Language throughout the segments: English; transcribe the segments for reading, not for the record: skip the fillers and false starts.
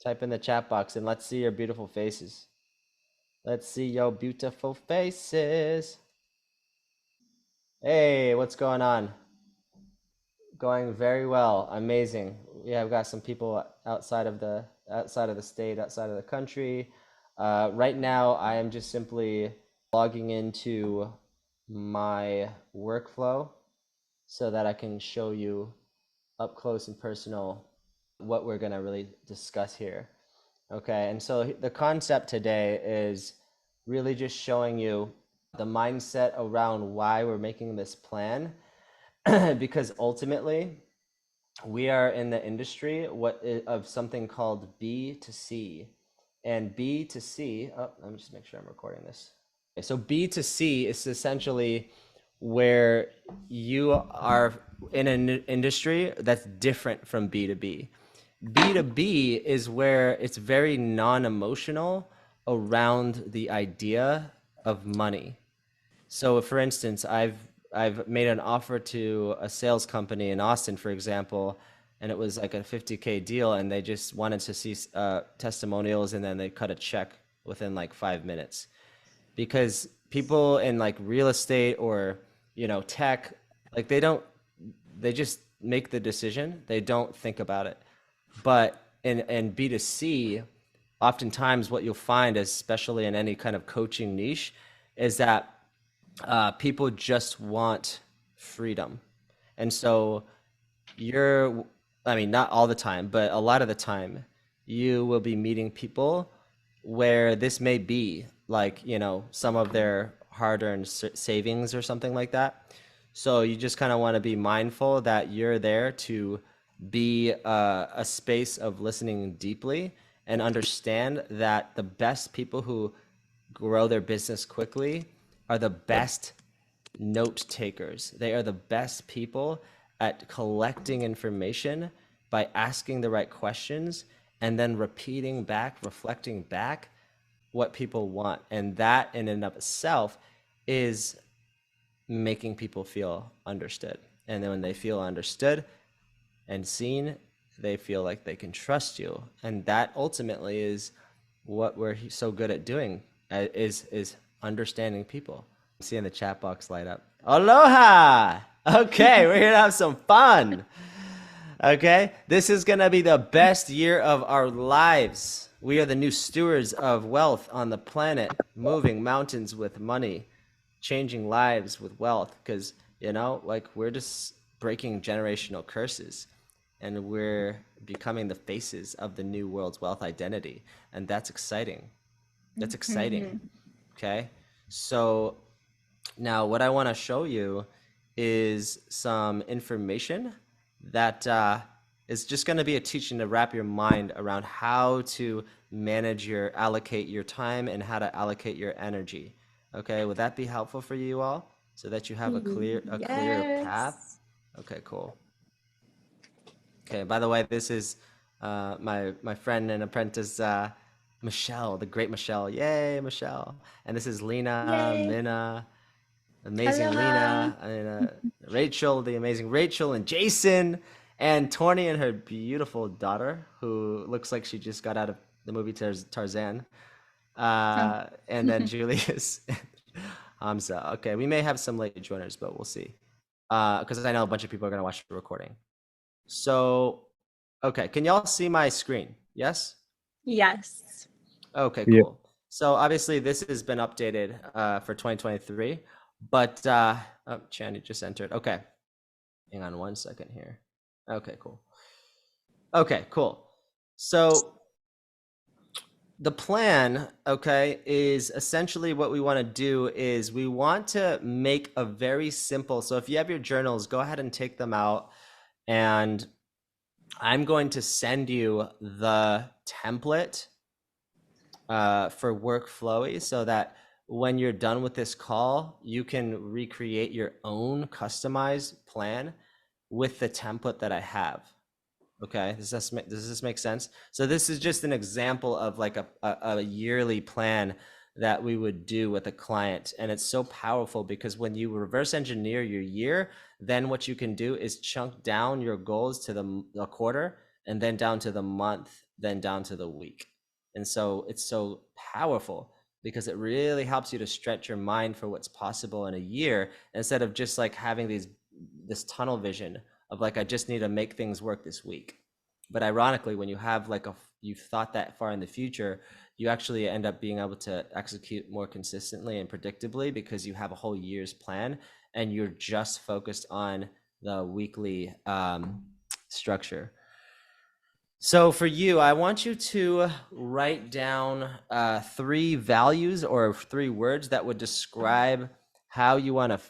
Type in the chat box and let's see your beautiful faces. Let's see your beautiful faces. Hey, what's going on? Going very well. Amazing. We have got some people outside of the state, outside of the country. Right now, I am just simply logging into my workflow so that I can show you up close and personal what we're going to really discuss here. Okay, and so the concept today is really just showing you the mindset around why we're making this plan because ultimately we are in the industry of something called B to C. And B to C, oh, let me just make sure I'm recording this. Okay, so B to C is essentially where you are in an industry that's different from B to B. B to B is where it's very non-emotional around the idea of money. So for instance, I've made an offer to a sales company in Austin, for example, and it was like a 50K deal, and they just wanted to see testimonials, and then they cut a check within like 5 minutes. Because people in like real estate or tech, like they just make the decision. They don't think about it. But in B2C, oftentimes what you'll find, especially in any kind of coaching niche, is that people just want freedom. And so I mean, not all the time, but a lot of the time, you will be meeting people where this may be like, some of their hard-earned savings or something like that. So you just kind of want to be mindful that you're there to be a space of listening deeply and understand that the best people who grow their business quickly are the best note takers. They are the best people at collecting information by asking the right questions and then repeating back, reflecting back what people want. And that in and of itself is making people feel understood. And then when they feel understood and seen, they feel like they can trust you. And that ultimately is what we're so good at doing, is understanding people. Seeing the chat box light up. Aloha! Okay, we're here to have some fun. Okay, this is gonna be the best year of our lives. We are the new stewards of wealth on the planet, moving mountains with money, changing lives with wealth. Because, like we're just breaking generational curses and we're becoming the faces of the new world's wealth identity. And that's exciting. That's exciting. Okay, so now, what I want to show you is some information that is just going to be a teaching to wrap your mind around how to allocate your time and how to allocate your energy. Okay, would that be helpful for you all so that you have a clear path? Yes. Okay, cool. Okay, by the way, this is my friend and apprentice Michelle, the great Michelle. Yay, Michelle! And this is Lena, Yay. Minna, amazing Aloha. Lena, and Rachel, the amazing Rachel, and Jason, and Torny and her beautiful daughter, who looks like she just got out of the movie Tarzan. Oh. And then Julius, Hamza. Okay, we may have some late joiners, but we'll see. Because I know a bunch of people are going to watch the recording. So, okay, can y'all see my screen? Yes? Yes. Okay, Yep. cool. So obviously this has been updated for 2023, but oh, Channy just entered. Okay, hang on one second here. Okay, cool. Okay, cool. So the plan, okay, is essentially what we want to do is we want to make a very simple. So if you have your journals, go ahead and take them out, and I'm going to send you the template for workflowy so that when you're done with this call, you can recreate your own customized plan with the template that I have. Okay, does this make sense? So this is just an example of like a yearly plan that we would do with a client. And it's so powerful because when you reverse engineer your year, then what you can do is chunk down your goals to the quarter and then down to the month than down to the week. And so it's so powerful because it really helps you to stretch your mind for what's possible in a year, instead of just like having this tunnel vision of like, I just need to make things work this week. But ironically, when you have like you've thought that far in the future, you actually end up being able to execute more consistently and predictably because you have a whole year's plan and you're just focused on the weekly structure. So for you, I want you to write down 3 values or 3 words that would describe how you want to,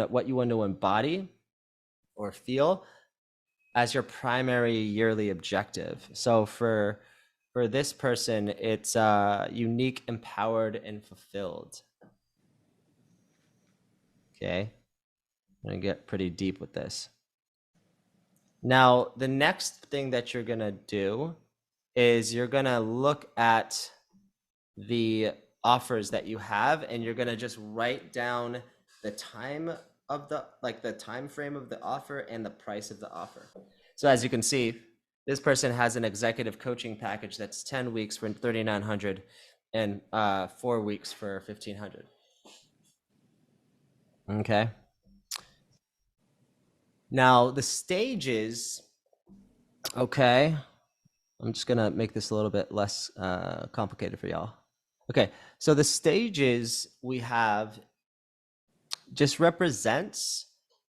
what you want to embody or feel as your primary yearly objective. So for this person, it's unique, empowered, and fulfilled. Okay, I'm gonna get pretty deep with this. Now, the next thing that you're gonna do is you're gonna look at the offers that you have, and you're gonna just write down the time of the time frame of the offer and the price of the offer. So as you can see, this person has an executive coaching package that's 10 weeks for 3,900 and 4 weeks for 1,500. Okay. Now the stages, okay, I'm just gonna make this a little bit less complicated for y'all. Okay, so the stages we have just represents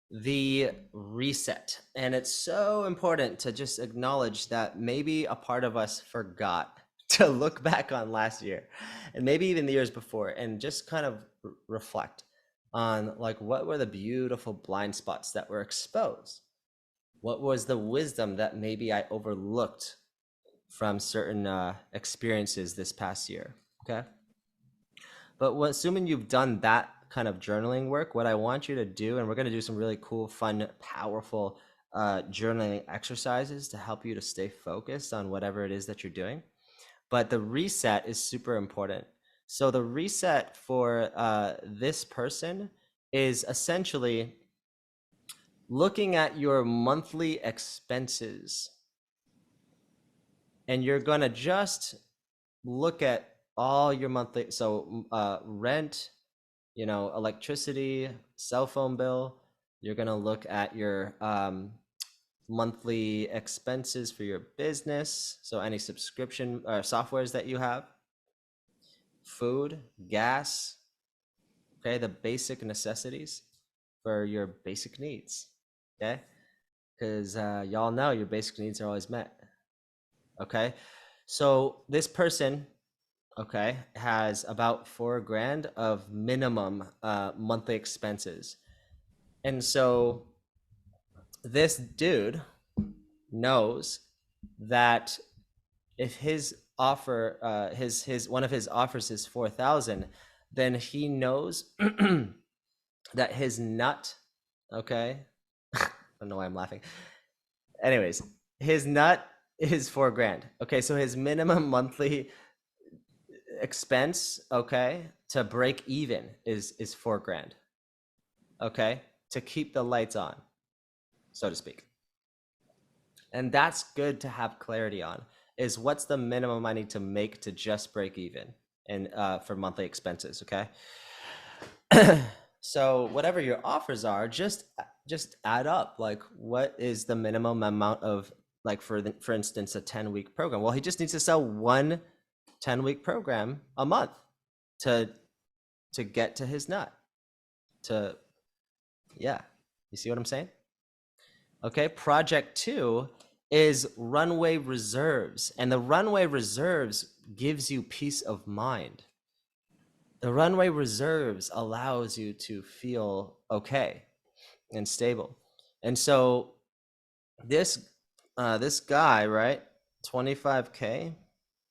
the reset. And it's so important to just acknowledge that maybe a part of us forgot to look back on last year and maybe even the years before and just kind of reflect on like, what were the beautiful blind spots that were exposed? What was the wisdom that maybe I overlooked from certain experiences this past year? Okay. But assuming you've done that kind of journaling work, what I want you to do, and we're going to do some really cool, fun, powerful journaling exercises to help you to stay focused on whatever it is that you're doing. But the reset is super important. So the reset for this person is essentially looking at your monthly expenses. And you're going to just look at all your monthly, so rent, electricity, cell phone bill. You're going to look at your monthly expenses for your business. So any subscription softwares that you have, food, gas, okay, the basic necessities for your basic needs, okay? Because y'all know your basic needs are always met, okay? So this person, okay, has about $4,000 of minimum monthly expenses. And so this dude knows that if his offer, his one of his offers is 4,000, then he knows that his nut, okay, I don't know why I'm laughing. Anyways, his nut is $4,000. Okay, so his minimum monthly expense, okay, to break even is $4,000. Okay, to keep the lights on, so to speak. And that's good to have clarity on, is what's the minimum I need to make to just break even and for monthly expenses, okay? So whatever your offers are, just add up, like, what is the minimum amount of, like, for instance, a 10-week program? Well, he just needs to sell one 10-week program a month to get to his nut. Yeah, you see what I'm saying? Okay, project 2 is runway reserves, and the runway reserves gives you peace of mind. The runway reserves allows you to feel okay and stable. And so this guy, right, 25K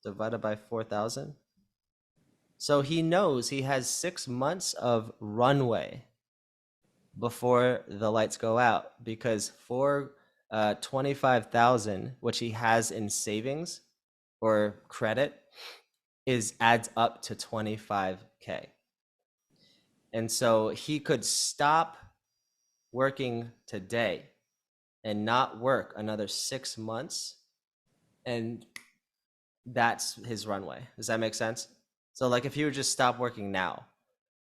divided by 4,000. So he knows he has 6 months of runway before the lights go out, because for 25,000, which he has in savings or credit, adds up to 25K. And so he could stop working today and not work another 6 months and that's his runway. Does that make sense? So like if he would just stop working now,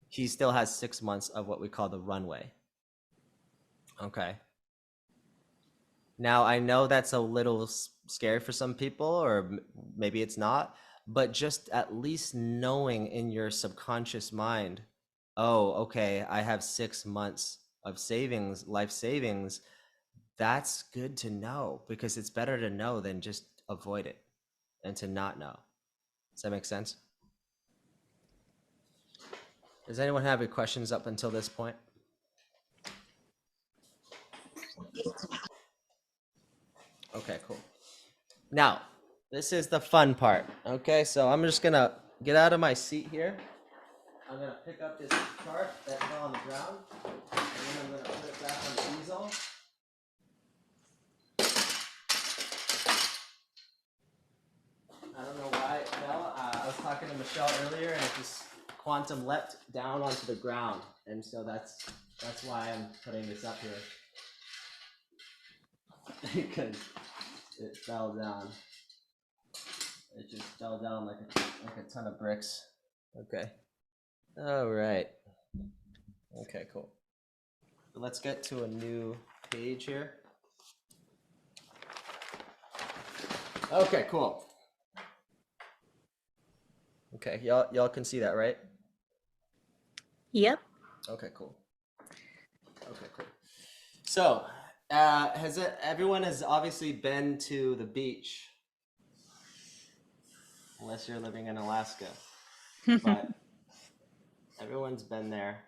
he still has 6 months of what we call the runway. Okay. Now I know that's a little scary for some people, or maybe it's not, but just at least knowing in your subconscious mind, oh, okay, I have 6 months of savings, life savings. That's good to know, because it's better to know than just avoid it and to not know. Does that make sense? Does anyone have any questions up until this point? Okay, cool. Now, this is the fun part. Okay, so I'm just gonna get out of my seat here. I'm gonna pick up this chart that fell on the ground, and then I'm gonna put it back on the easel. I don't know why it fell. I was talking to Michelle earlier, and it just quantum leapt down onto the ground, and so that's why I'm putting this up here, because it fell down. It just fell down like a ton of bricks. Okay. All right. Okay, cool. So let's get to a new page here. Okay, cool. Okay, y'all can see that, right? Yep. Okay, cool. Okay, cool. So, everyone has obviously been to the beach, unless you're living in Alaska, but everyone's been there.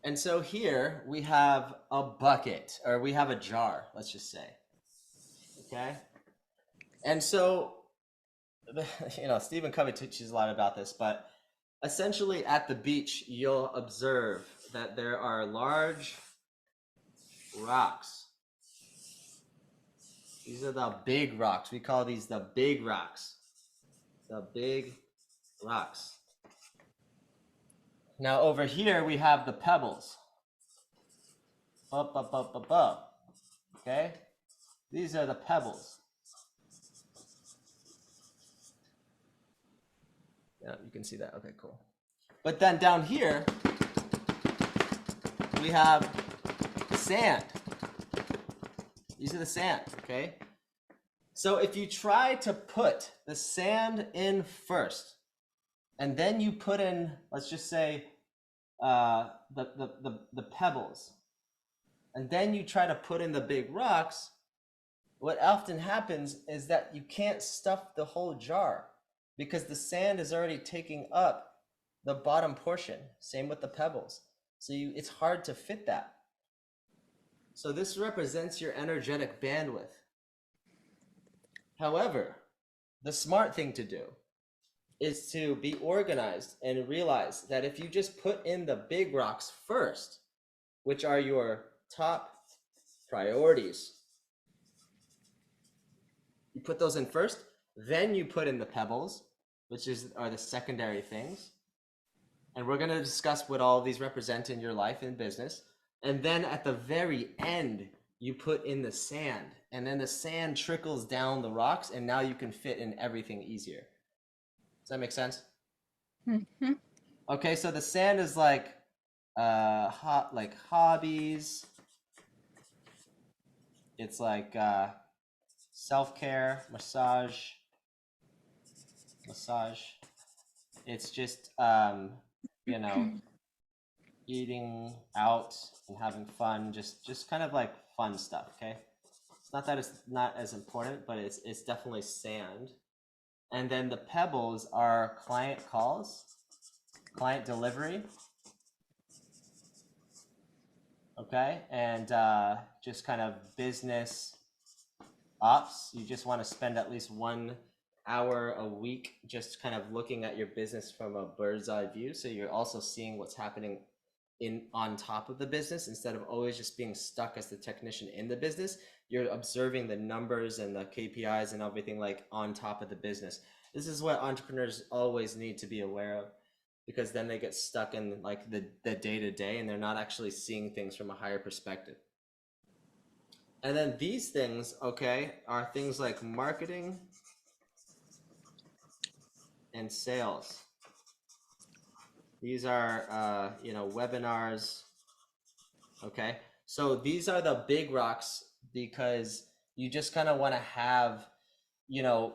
And so here we have a bucket, or we have a jar, let's just say. Okay? And so, Stephen Covey teaches a lot about this, but essentially at the beach, you'll observe that there are large rocks. These are the big rocks. We call these the big rocks. The big rocks. Now over here we have the pebbles. Up. Okay? These are the pebbles. Yeah, you can see that. Okay, cool. But then down here, we have the sand. These are the sand, okay? So if you try to put the sand in first, and then you put in, let's just say, the pebbles, and then you try to put in the big rocks, what often happens is that you can't stuff the whole jar because the sand is already taking up the bottom portion. Same with the pebbles. So it's hard to fit that. So this represents your energetic bandwidth. However, the smart thing to do is to be organized and realize that if you just put in the big rocks first, which are your top priorities, you put those in first, then you put in the pebbles, which are the secondary things. And we're going to discuss what all of these represent in your life and business. And then at the very end, you put in the sand, and then the sand trickles down the rocks, and now you can fit in everything easier. Does that make sense? Mm-hmm. Okay, so the sand is like hobbies. It's like self-care, massage. It's just eating out and having fun, just kind of like fun stuff. Okay, it's not that it's not as important, but it's definitely sand. And then the pebbles are client calls, client delivery. Okay, and just kind of business ops. You just want to spend at least 1 hour a week just kind of looking at your business from a bird's eye view. So you're also seeing what's happening on top of the business instead of always just being stuck as the technician in the business. You're observing the numbers and the KPIs and everything like on top of the business. This is what entrepreneurs always need to be aware of, because then they get stuck in like the day-to-day and they're not actually seeing things from a higher perspective. And then these things, okay, are things like marketing, and sales. These are, webinars. Okay. So these are the big rocks because you just kind of want to have, you know,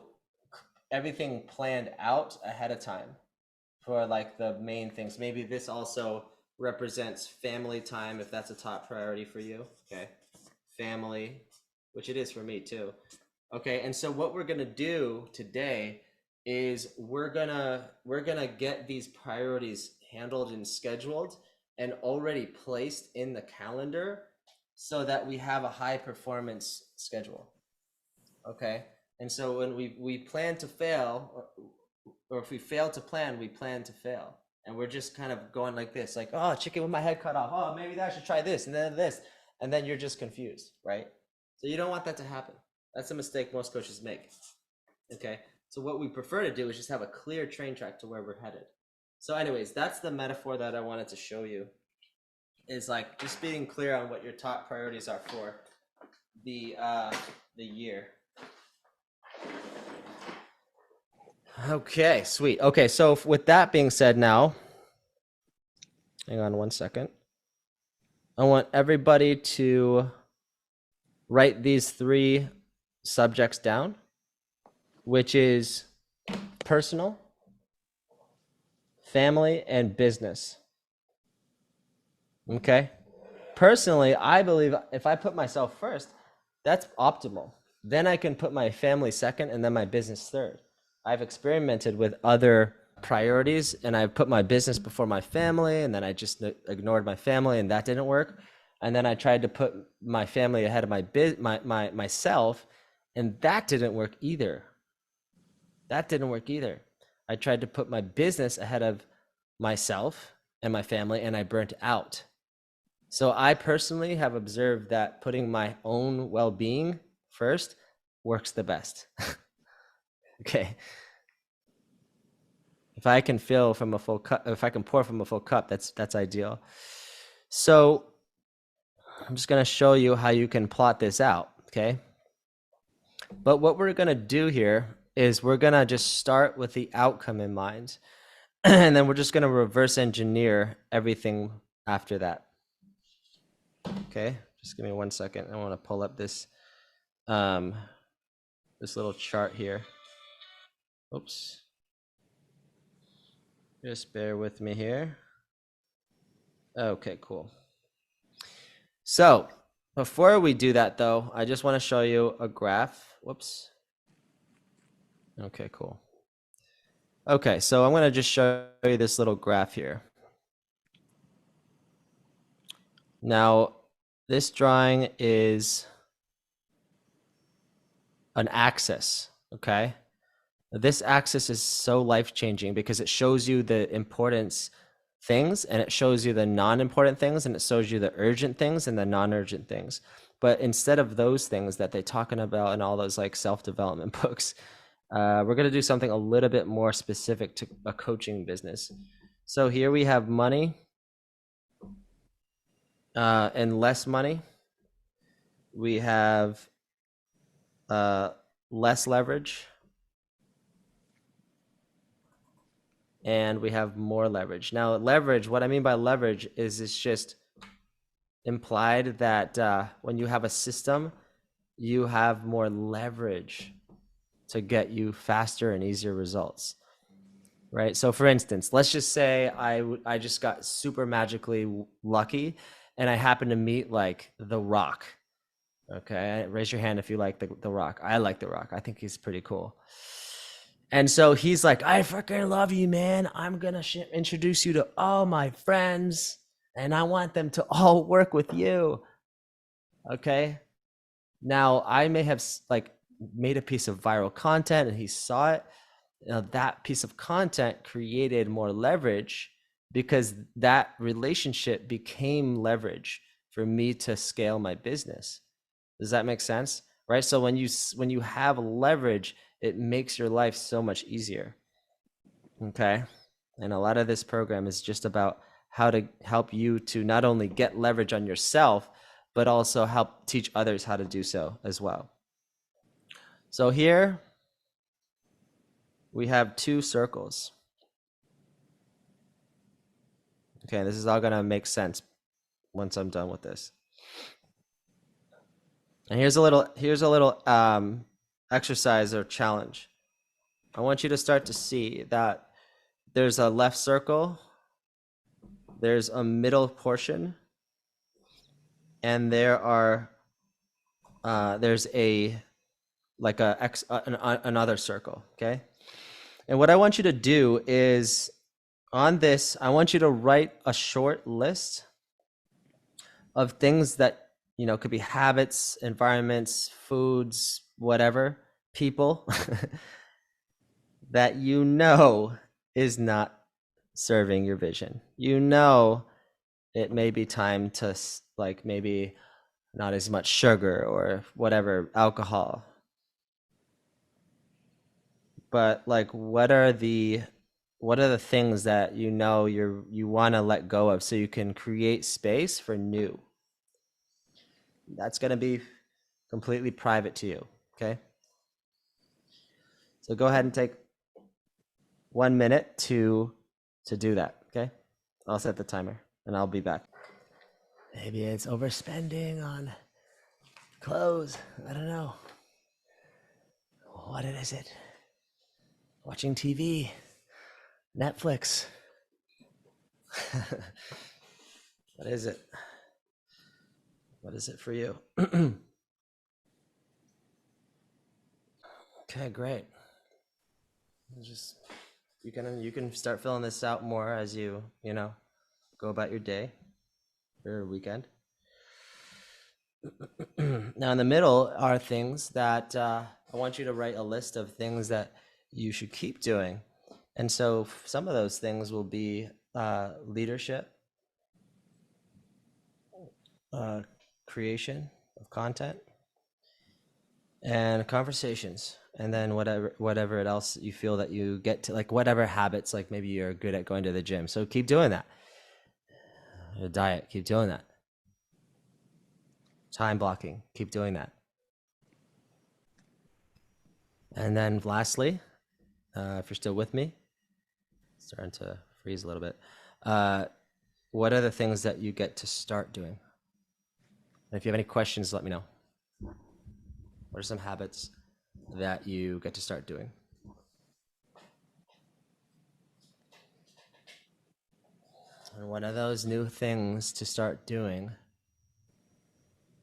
everything planned out ahead of time for like the main things. Maybe this also represents family time if that's a top priority for you. Okay. Family, which it is for me too. Okay. And so what we're going to do today is we're going to get these priorities handled and scheduled and already placed in the calendar so that we have a high performance schedule. Okay. And so when we plan to fail, or if we fail to plan, we plan to fail. And we're just kind of going like this, like, oh, chicken with my head cut off. Oh, maybe I should try this and then this. And then you're just confused, right? So you don't want that to happen. That's a mistake most coaches make. Okay. So what we prefer to do is just have a clear train track to where we're headed. So anyways, that's the metaphor that I wanted to show you, is like just being clear on what your top priorities are for the year. Okay, sweet. Okay, so with that being said now, hang on one second. I want everybody to write these 3 subjects down, which is personal, family, and business. Okay? Personally, I believe if I put myself first, that's optimal. Then I can put my family second and then my business third. I've experimented with other priorities and I put my business before my family, and then I just ignored my family and that didn't work. And then I tried to put my family ahead of myself, and that didn't work either. That didn't work either. I tried to put my business ahead of myself and my family, and I burnt out. So I personally have observed that putting my own well-being first works the best. Okay. If I can fill from a full cup, if I can pour from a full cup, that's ideal. So I'm just going to show you how you can plot this out, okay? But what we're going to do here is we're going to just start with the outcome in mind, and then we're just going to reverse engineer everything after that. Okay, just give me 1 second. I want to pull up this this little chart here. Oops. Just bear with me here. Okay, cool. So before we do that though, I just want to show you a graph. Whoops. Okay, cool. Okay, so I'm going to just show you this little graph here. Now, this drawing is an axis, okay? This axis is so life-changing because it shows you the importance things, and it shows you the non-important things, and it shows you the urgent things and the non-urgent things. But instead of those things that they're talking about in all those like self-development books, we're going to do something a little bit more specific to a coaching business. So here we have money and less money. We have less leverage, and we have more leverage. Now, leverage, what I mean by leverage is it's just implied that when you have a system, you have more leverage to get you faster and easier results, right? So for instance, let's just say I just got super magically lucky and I happen to meet like The Rock. Okay, raise your hand if you like the Rock. I like The Rock. I think he's pretty cool. And so he's like, I freaking love you, man. I'm going to introduce you to all my friends, and I want them to all work with you. Okay. Now, I may have like made a piece of viral content and he saw it. Now, that piece of content created more leverage because that relationship became leverage for me to scale my business. Does that make sense? Right? So when you have leverage, it makes your life so much easier. Okay? And a lot of this program is just about how to help you to not only get leverage on yourself, but also help teach others how to do so as well. So here, we have two circles. Okay, this is all gonna make sense once I'm done with this. And here's a little exercise or challenge. I want you to start to see that there's a left circle, there's a middle portion, and there's a like another circle. Okay, and what I want you to do is on this, I want you to write a short list of things that could be habits, environments, foods, whatever, people that is not serving your vision. It may be time to like maybe not as much sugar or whatever, alcohol. But like what are the things that you want to let go of so you can create space for new? That's going to be completely private to you, okay? So go ahead and take 1 minute to do that, okay? I'll set the timer and I'll be back. Maybe it's overspending on clothes. I don't know. What is it? Watching TV, Netflix. What is it? What is it for you? Okay, great. Just you can start filling this out more as you go about your day or weekend. Now in the middle are things that I want you to write a list of things that you should keep doing, and so some of those things will be leadership, creation of content, and conversations, and then whatever else you feel that you get to, like whatever habits, like maybe you're good at going to the gym, so keep doing that. Your diet, keep doing that. Time blocking, keep doing that. And then lastly, if you're still with me, starting to freeze a little bit, what are the things that you get to start doing? And if you have any questions, let me know. What are some habits that you get to start doing? And one of those new things to start doing,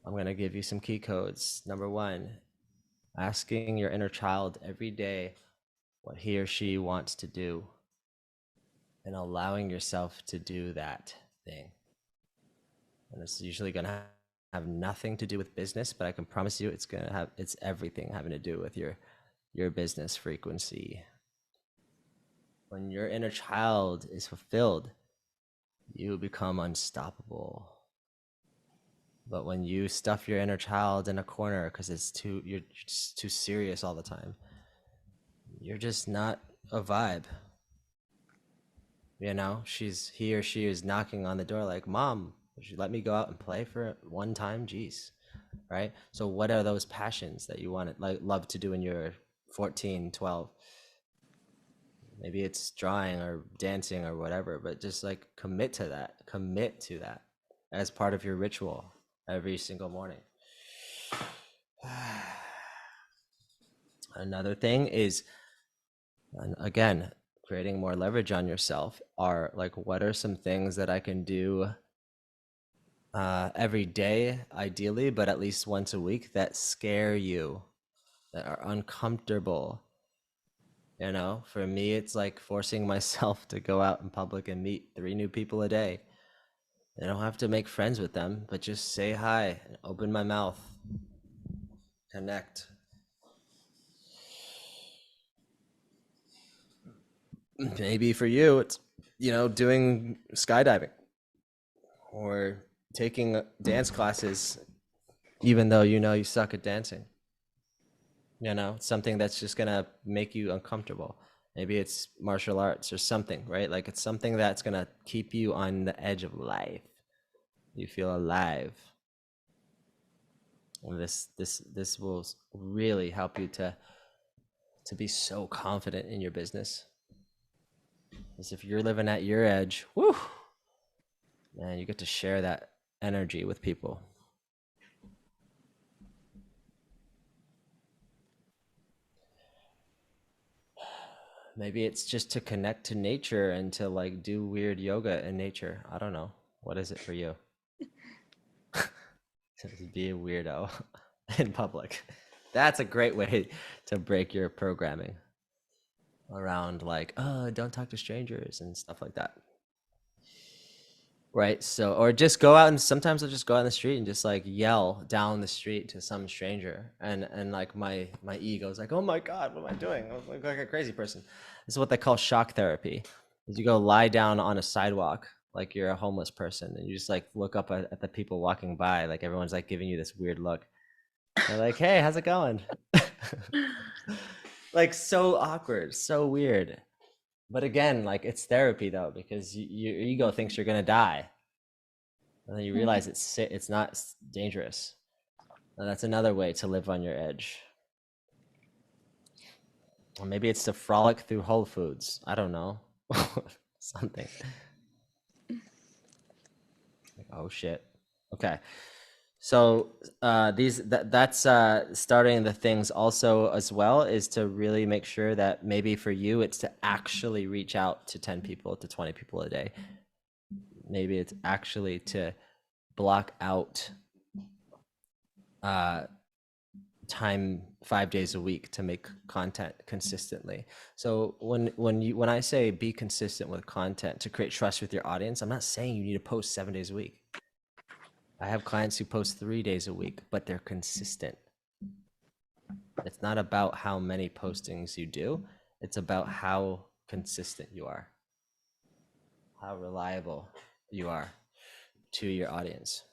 I'm going to give you some key codes. Number one, asking your inner child every day what he or she wants to do and allowing yourself to do that thing. And it's usually going to have nothing to do with business, but I can promise you it's everything having to do with your business frequency. When your inner child is fulfilled, you become unstoppable. But when you stuff your inner child in a corner because you're just too serious all the time, you're just not a vibe. He or she is knocking on the door like, "Mom, would you let me go out and play for one time?" Jeez, right? So what are those passions that you want to love to do when you're 14, 12? Maybe it's drawing or dancing or whatever, but just like commit to that as part of your ritual every single morning. Another thing is, again, creating more leverage on yourself are like, what are some things that I can do every day, ideally, but at least once a week, that scare you, that are uncomfortable? For me, it's like forcing myself to go out in public and meet 3 new people a day. I don't have to make friends with them, but just say hi and open my mouth, connect. Maybe for you, it's, doing skydiving or taking dance classes, even though you suck at dancing. Something that's just going to make you uncomfortable. Maybe it's martial arts or something, right? Like it's something that's going to keep you on the edge of life. You feel alive. And this will really help you to to be so confident in your business. Because if you're living at your edge, whoo, man, you get to share that energy with people. Maybe it's just to connect to nature and to like do weird yoga in nature. I don't know. What is it for you? To be a weirdo in public. That's a great way to break your programming around like, oh, don't talk to strangers and stuff like that. Right. So, or just go out and sometimes I'll just go out in the street and just like yell down the street to some stranger. And like my ego is like, oh my God, what am I doing? I look like a crazy person. This is what they call shock therapy. Is you go lie down on a sidewalk like you're a homeless person and you just like look up at the people walking by. Like everyone's like giving you this weird look. They're like, hey, how's it going? Like so awkward, so weird. But again, like it's therapy though, because your ego thinks you're gonna die, and then you realize it's not dangerous. And that's another way to live on your edge. Or maybe it's to frolic through Whole Foods. I don't know, something. Like, oh shit. Okay. So that's starting the things also as well is to really make sure that maybe for you it's to actually reach out to 10 people to 20 people a day. Maybe it's actually to block out uh, time 5 days a week to make content consistently. So when I say be consistent with content to create trust with your audience, I'm not saying you need to post 7 days a week. I have clients who post 3 days a week, but they're consistent. It's not about how many postings you do. It's about how consistent you are, how reliable you are to your audience.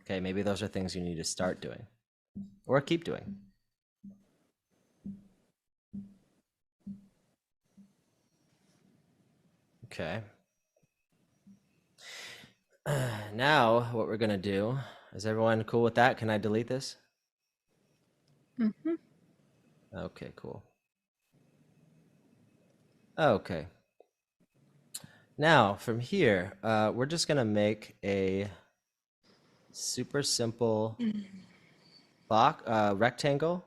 Okay, maybe those are things you need to start doing or keep doing. Okay. Now, what we're going to do is everyone cool with that? Can I delete this? Mm-hmm. Okay, cool. Okay. Now, from here, we're just going to make a super simple box, rectangle.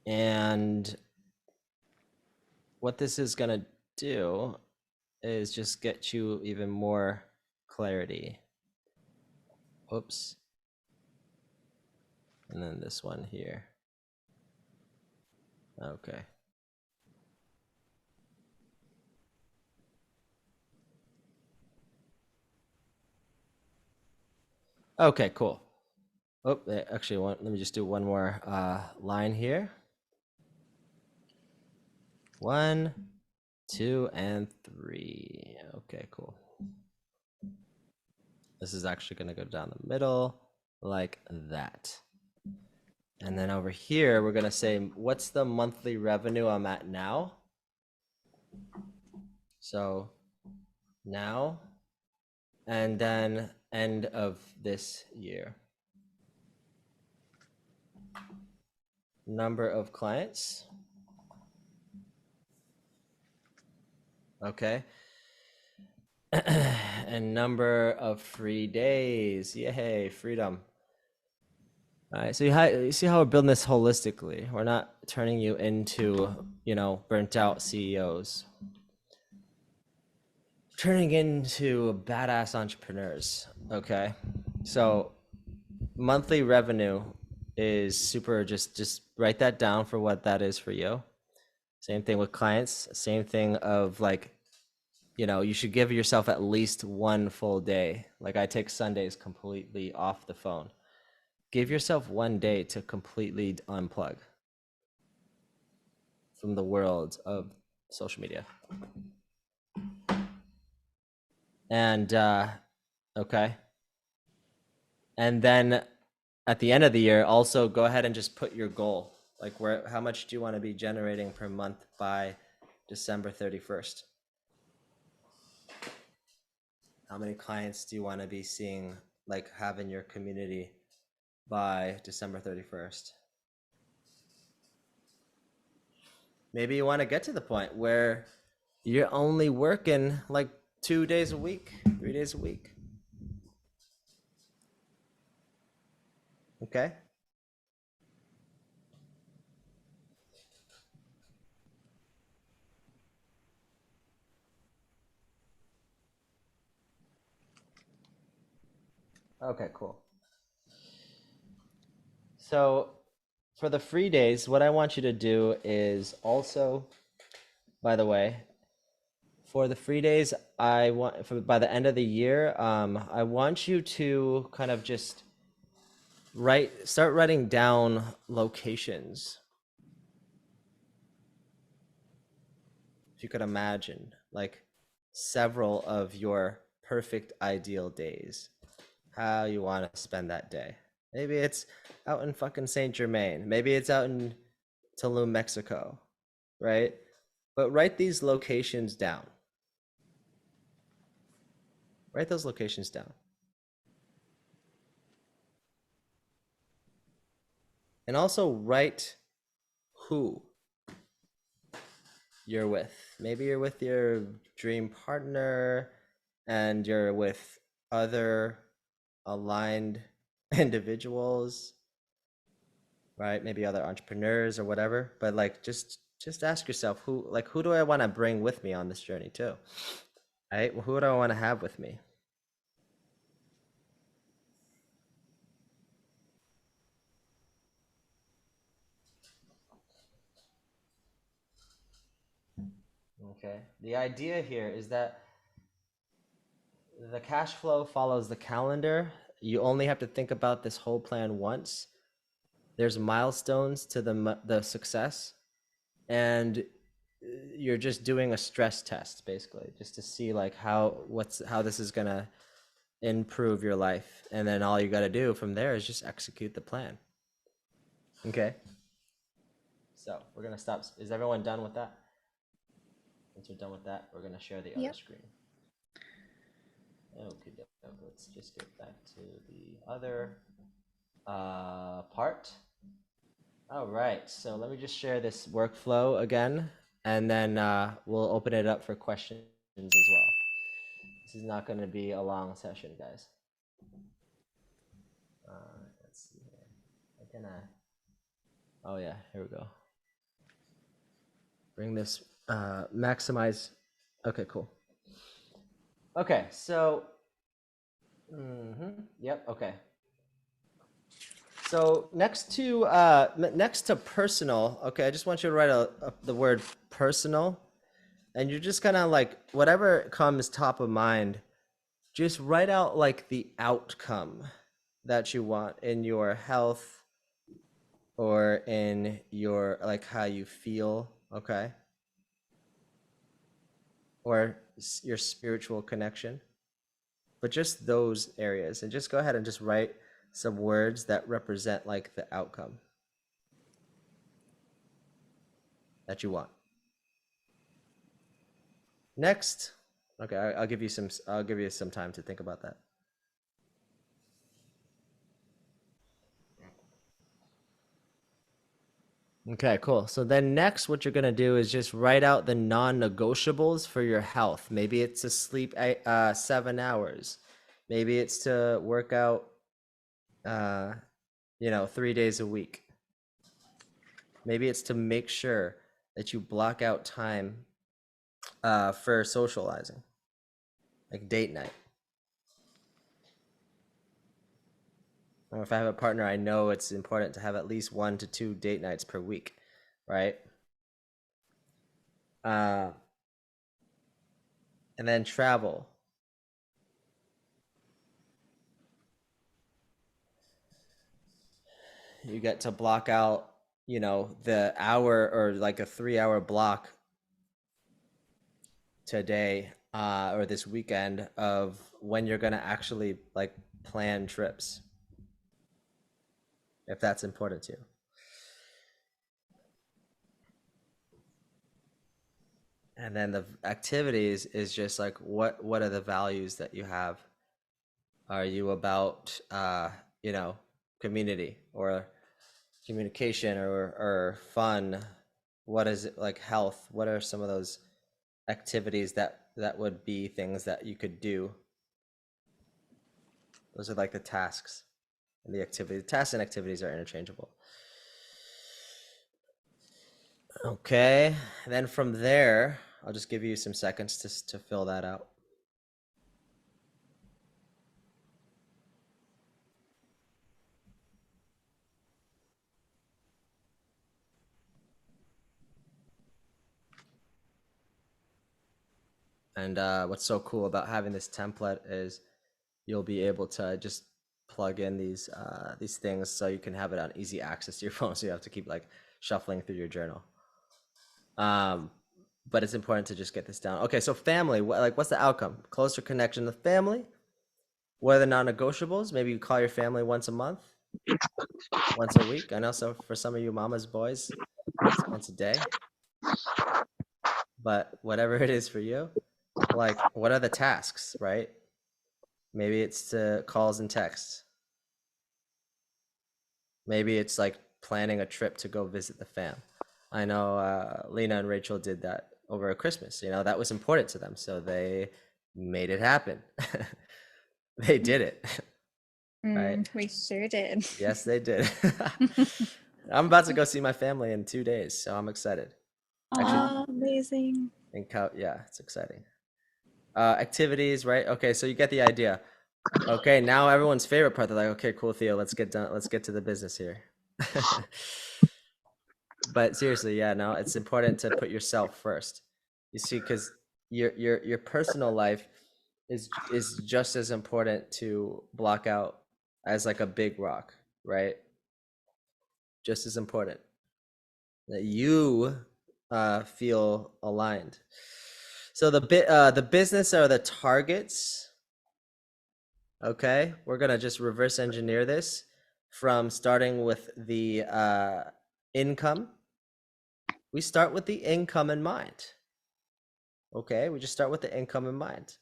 And what this is going to do is just get you even more clarity. Oops. And then this one here. Okay. Okay, cool. Oh, actually, let me just do one more line here. 1, 2, and 3. Okay, cool. This is actually going to go down the middle like that. And then over here, we're going to say, what's the monthly revenue I'm at now? So now, and then end of this year. Number of clients. Okay. And number of free days. Yay, freedom. All right, so you see how we're building this holistically. We're not turning you into, burnt out CEOs. Turning into badass entrepreneurs. Okay, so monthly revenue is super. Just write that down for what that is for you. Same thing with clients. Same thing of like, you should give yourself at least one full day. Like I take Sundays completely off the phone. Give yourself one day to completely unplug from the world of social media. And okay. And then at the end of the year, also go ahead and just put your goal. Like how much do you want to be generating per month by December 31st? How many clients do you want to be seeing, like have in your community by December 31st? maybe you want to get to the point where you're only working like 2 days a week, 3 days a week. Okay. Okay, cool. So for the free days, what I want you to do is also, by the way, for the free days, I want by the end of the year, I want you to kind of just start writing down locations. If you could imagine, like several of your perfect ideal days, how you want to spend that day. Maybe it's out in fucking Saint Germain. Maybe it's out in Tulum, Mexico, right? But write these locations down. Write those locations down. And also write who you're with. Maybe you're with your dream partner and you're with other aligned individuals, right? Maybe other entrepreneurs or whatever. But like just ask yourself who do I want to bring with me on this journey too? Right? Who do I want to have with me? Okay. The idea here is that the cash flow follows the calendar. You only have to think about this whole plan once. There's milestones to the success, and you're just doing a stress test basically, just to see like how this is gonna improve your life, and then all you got to do from there is just execute the plan. Okay. So we're gonna stop. Is everyone done with that? Once we're done with that, we're gonna share the other Yep. screen. Okay, let's just get back to the other part. All right, so let me just share this workflow again, and then we'll open it up for questions as well. This is not going to be a long session, guys. Let's see here. I can, oh yeah, here we go. Bring this, maximize. Okay, cool. Okay, so, yep, okay. So next to personal, okay, I just want you to write the word personal, and you're just kind of like whatever comes top of mind, just write out like the outcome that you want in your health or in your like how you feel, okay, or your spiritual connection, but just those areas, and just go ahead and just write some words that represent like the outcome that you want. Next, okay, I'll give you some. I'll give you some time to think about that. Okay, cool. So then next, what you're gonna do is just write out the non-negotiables for your health. Maybe it's to sleep 7 hours. Maybe it's to work out, uh, 3 days a week. Maybe it's to make sure that you block out time for socializing, like date night. Or if I have a partner, I know it's important to have at least 1 to 2 date nights per week, right? Uh, and then travel. You get to block out, the hour or like a 3 hour block today or this weekend of when you're going to actually like plan trips, if that's important to you. And then the activities is just like what are the values that you have? Are you about community or communication or fun, what is it like health? What are some of those activities that would be things that you could do? Those are like the tasks and the activity. Tasks and activities are interchangeable. Okay, then from there, I'll just give you some seconds to fill that out. And what's so cool about having this template is you'll be able to just plug in these things so you can have it on easy access to your phone. So you have to keep like shuffling through your journal. Um, but it's important to just get this down. Okay, so family, what's the outcome? Closer connection to family. What are the non-negotiables? Maybe you call your family once a month, once a week. I know, so for some of you mama's boys, it's once a day. But whatever it is for you, like what are the tasks, right? Maybe it's to calls and texts. Maybe it's like planning a trip to go visit the fam. I know Lena and Rachel did that over Christmas. You know, that was important to them. So they made it happen. They did it. Right? We sure did. Yes, they did. I'm about to go see my family in 2 days. So I'm excited. Actually, Oh, amazing. yeah, it's exciting. Activities, right? Okay, so you get the idea. Okay, now everyone's favorite part. They're like, okay, cool, Theo, let's get done. Let's get to the business here. But seriously, yeah, no, it's important to put yourself first. You see, because your personal life is just as important to block out as like a big rock, right? Just as important that you feel aligned. So the business are the targets. Okay, we're gonna just reverse engineer this from starting with the income. We start with the income in mind. Okay, we just start with the income in mind,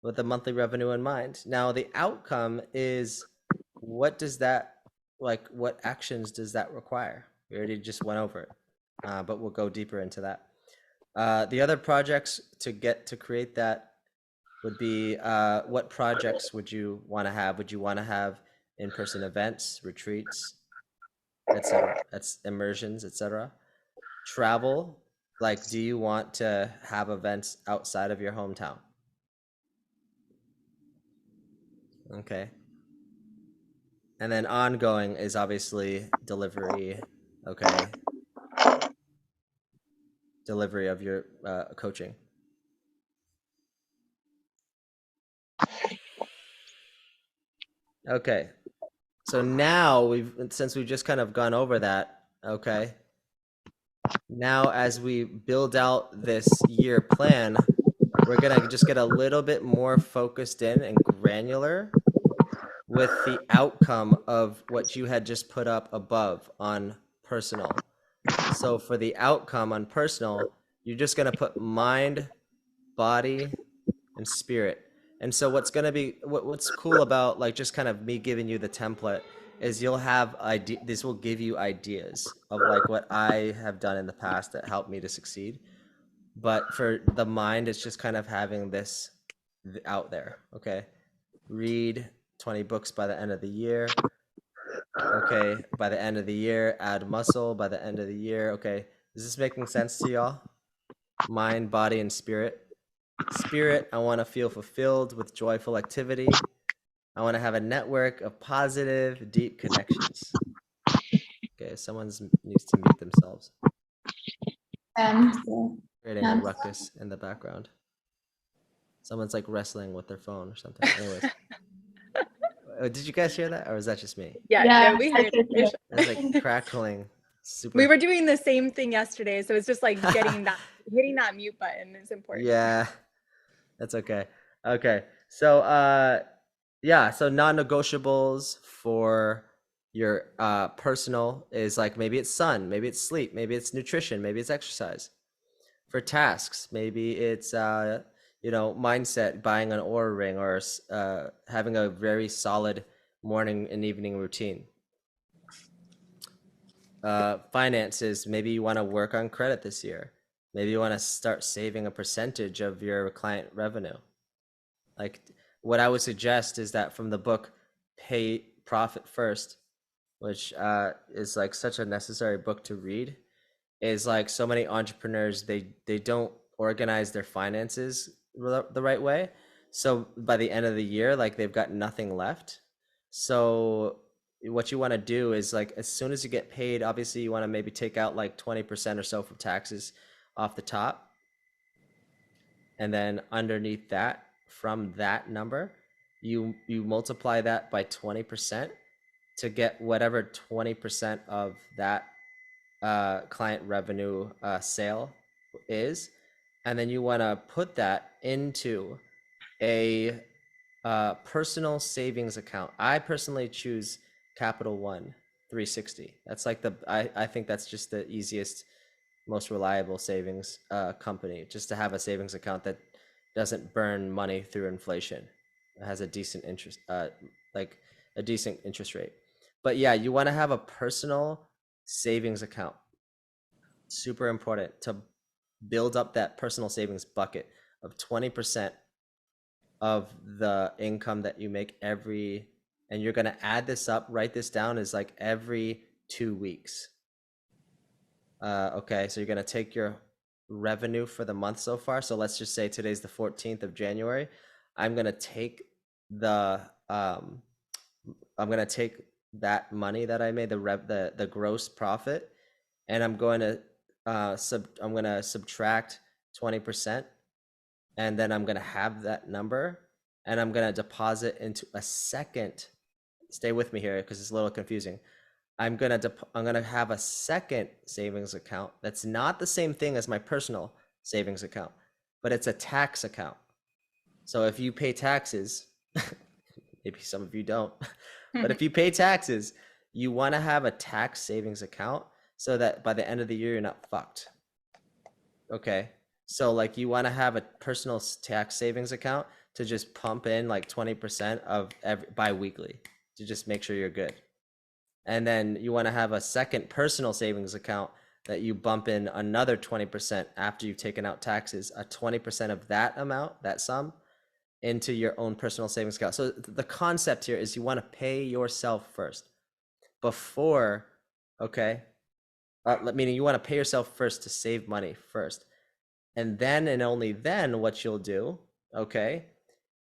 with the monthly revenue in mind. Now the outcome is, what does that, like, what actions does that require? We already just went over it, but we'll go deeper into that. The other projects to create that would be, what projects would you want to have? Would you want to have in-person events, retreats, etc.? That's immersions, etc. Travel, like, do you want to have events outside of your hometown? Okay. And then ongoing is obviously delivery. Okay. Delivery of your coaching. Okay. So now since we've just kind of gone over that, okay. Now as we build out this year plan, we're gonna just get a little bit more focused in and granular with the outcome of what you had just put up above on personal. So for the outcome on personal, you're just going to put mind, body, and spirit. And so what's going to be what's cool about like just kind of me giving you the template is you'll have this will give you ideas of like what I have done in the past that helped me to succeed. But for the mind, it's just kind of having this out there, okay? Read 20 books by the end of the year. Okay, by the end of the year, add muscle by the end of the year. Okay, is this making sense to y'all? Mind, body, and spirit. Spirit, I want to feel fulfilled with joyful activity. I want to have a network of positive, deep connections. Okay, someone needs to mute themselves. Creating a ruckus in the background. Someone's like wrestling with their phone or something. Anyways. Did you guys hear that, or was that just me? Yeah, no, we heard it. It's like crackling. Super. We were doing the same thing yesterday, so it's just like hitting that mute button is important. Yeah, that's okay. Okay, so yeah, so non-negotiables for your personal is like maybe it's sun, maybe it's sleep, maybe it's nutrition, maybe it's exercise. For tasks, maybe it's mindset, buying an Oura ring, or having a very solid morning and evening routine. finances, maybe you want to work on credit this year. Maybe you want to start saving a percentage of your client revenue. Like what I would suggest is that from the book Pay Profit First, which is like such a necessary book to read, is like so many entrepreneurs they don't organize their finances the right way. So by the end of the year, like they've got nothing left. So what you want to do is like as soon as you get paid, obviously you want to maybe take out like 20% or so from taxes off the top, and then underneath that, from that number, you multiply that by 20% to get whatever 20% of that client revenue sale is, and then you want to put that into a personal savings account. I personally choose Capital One 360. That's like I think that's just the easiest, most reliable savings company, just to have a savings account that doesn't burn money through inflation. It has a decent interest, like a decent interest rate. But yeah, you want to have a personal savings account. Super important to build up that personal savings bucket of 20% of the income that you make every, and you're going to add this up, write this down, is like every 2 weeks. Okay, so you're going to take your revenue for the month so far. So let's just say today's the 14th of January. I'm going to take the um I'm going to take that money that I made, the gross profit, and I'm going to subtract 20%, and then I'm going to have that number, and I'm going to deposit into a second. Stay with me here because it's a little confusing. I'm gonna have a second savings account that's not the same thing as my personal savings account, but it's a tax account. So if you pay taxes, maybe some of you don't, but if you pay taxes, you want to have a tax savings account so that by the end of the year you're not fucked. Okay. So like you want to have a personal tax savings account to just pump in like 20% of every bi-weekly to just make sure you're good. And then you want to have a second personal savings account that you bump in another 20% after you've taken out taxes, a 20% of that amount, that sum, into your own personal savings account. So the concept here is you want to pay yourself first before, okay? Meaning you want to pay yourself first to save money first. And then and only then what you'll do, okay,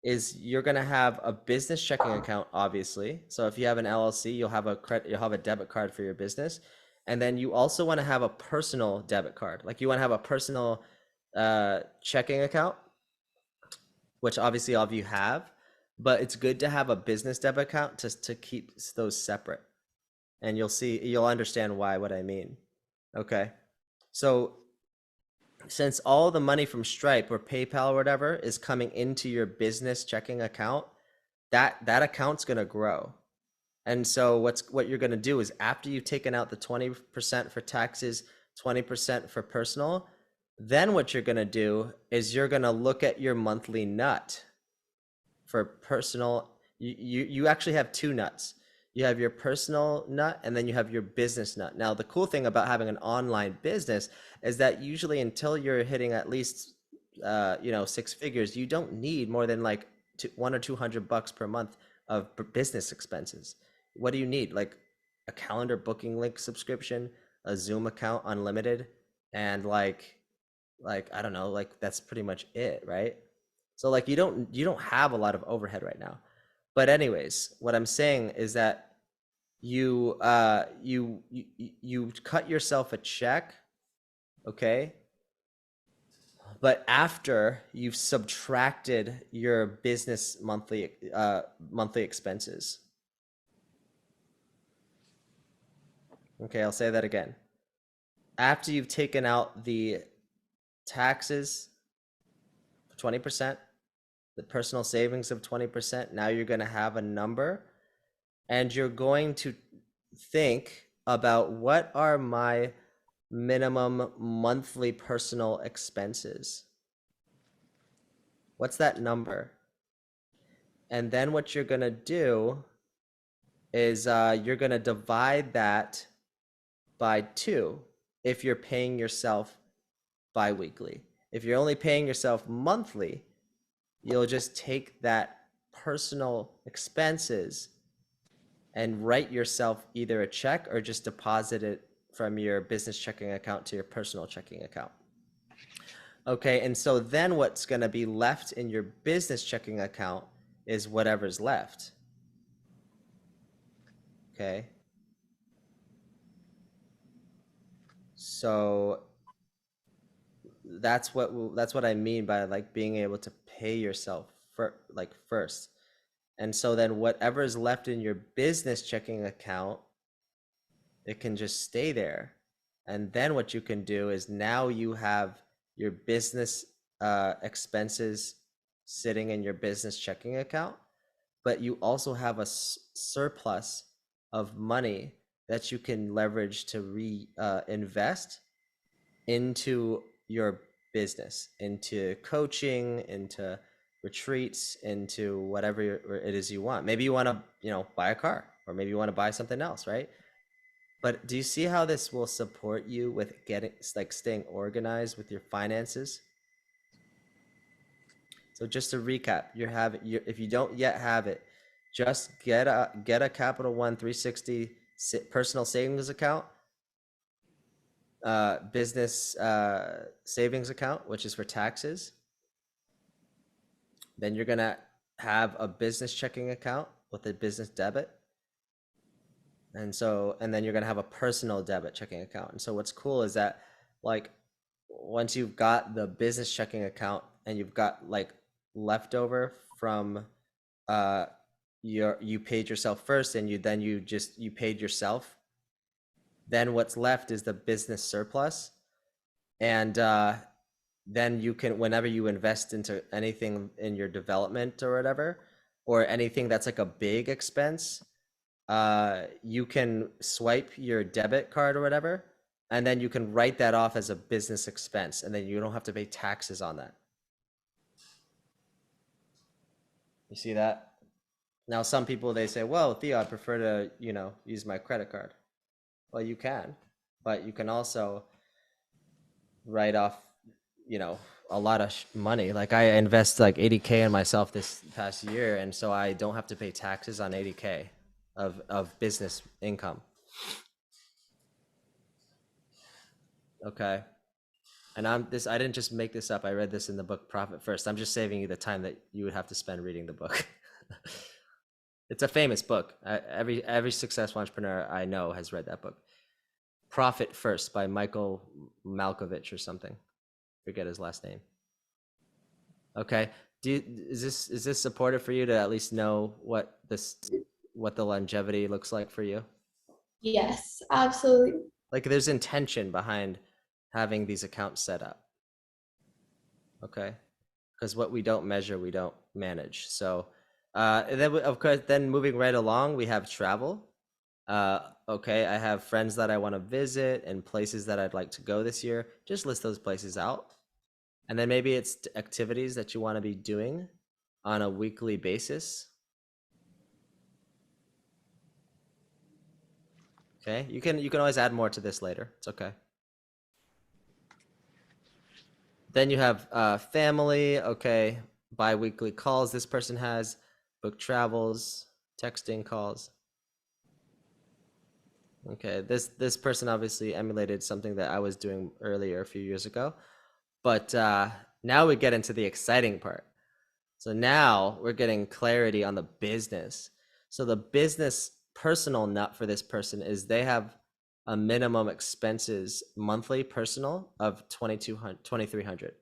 is you're going to have a business checking account, obviously. So if you have an LLC, you'll have a debit card for your business. And then you also want to have a personal debit card. Like you want to have a personal checking account, which obviously all of you have, but it's good to have a business debit account to keep those separate. And you'll understand what I mean. Okay. So since all the money from Stripe or PayPal or whatever is coming into your business checking account, that account's going to grow. And so what you're going to do is after you've taken out the 20% for taxes, 20% for personal, then what you're going to do is you're going to look at your monthly nut for personal. You actually have two nuts. You have your personal nut and then you have your business nut. Now, the cool thing about having an online business is that usually until you're hitting at least six figures, you don't need more than like $100 or $200 per month of business expenses. What do you need? Like a calendar booking link subscription, a Zoom account unlimited, and like I don't know, like that's pretty much it, right? So like you don't have a lot of overhead right now. But anyways, what I'm saying is that you cut yourself a check, okay? But after you've subtracted your business monthly expenses. Okay, I'll say that again. After you've taken out the taxes for 20%, the personal savings of 20%, now you're going to have a number, and you're going to think about what are my minimum monthly personal expenses. What's that number? And then what you're going to do is you're going to divide that by 2 if you're paying yourself bi-weekly. If you're only paying yourself monthly, you'll just take that personal expenses and write yourself either a check or just deposit it from your business checking account to your personal checking account. Okay, and so then what's going to be left in your business checking account is whatever's left. Okay. So that's what I mean by like being able to pay yourself for like first. And so then whatever is left in your business checking account, it can just stay there. And then what you can do is now you have your business expenses sitting in your business checking account, but you also have a surplus of money that you can leverage to invest into your business, into coaching, into retreats, into whatever it is you want. Maybe you want to, buy a car, or maybe you want to buy something else, right? But do you see how this will support you with getting like staying organized with your finances? So just to recap, if you don't yet have it, just get a Capital One 360 personal savings account, business savings account, which is for taxes. Then you're gonna have a business checking account with a business debit. And then you're gonna have a personal debit checking account. And so what's cool is that like once you've got the business checking account and you've got like leftover from you paid yourself first and you paid yourself, then what's left is the business surplus. And then you can, whenever you invest into anything in your development or whatever, or anything that's like a big expense, you can swipe your debit card or whatever, and then you can write that off as a business expense, and then you don't have to pay taxes on that. You see that? Now, some people, they say, well, Theo, I prefer to, use my credit card. Well, you can, but you can also write off, a lot of money. Like I invest like 80K in myself this past year, and so I don't have to pay taxes on 80K of business income. Okay. And I didn't just make this up. I read this in the book Profit First. I'm just saving you the time that you would have to spend reading the book. It's a famous book. Every successful entrepreneur I know has read that book. Profit First by Michael Malkovich or something. Forget his last name. Okay. Is this supportive for you to at least know what the longevity looks like for you? Yes, absolutely. Like there's intention behind having these accounts set up. Okay. Because what we don't measure, we don't manage. So, and then of course, then moving right along, we have travel. Okay, I have friends that I want to visit and places that I'd like to go this year. Just list those places out. And then maybe it's activities that you want to be doing on a weekly basis. Okay, you can always add more to this later. It's okay. Then you have family. Okay, bi-weekly calls this person has, book travels, texting calls. Okay, this person obviously emulated something that I was doing earlier a few years ago. But now we get into the exciting part. So now we're getting clarity on the business. So the business personal nut for this person is they have a minimum expenses monthly personal of 2,300.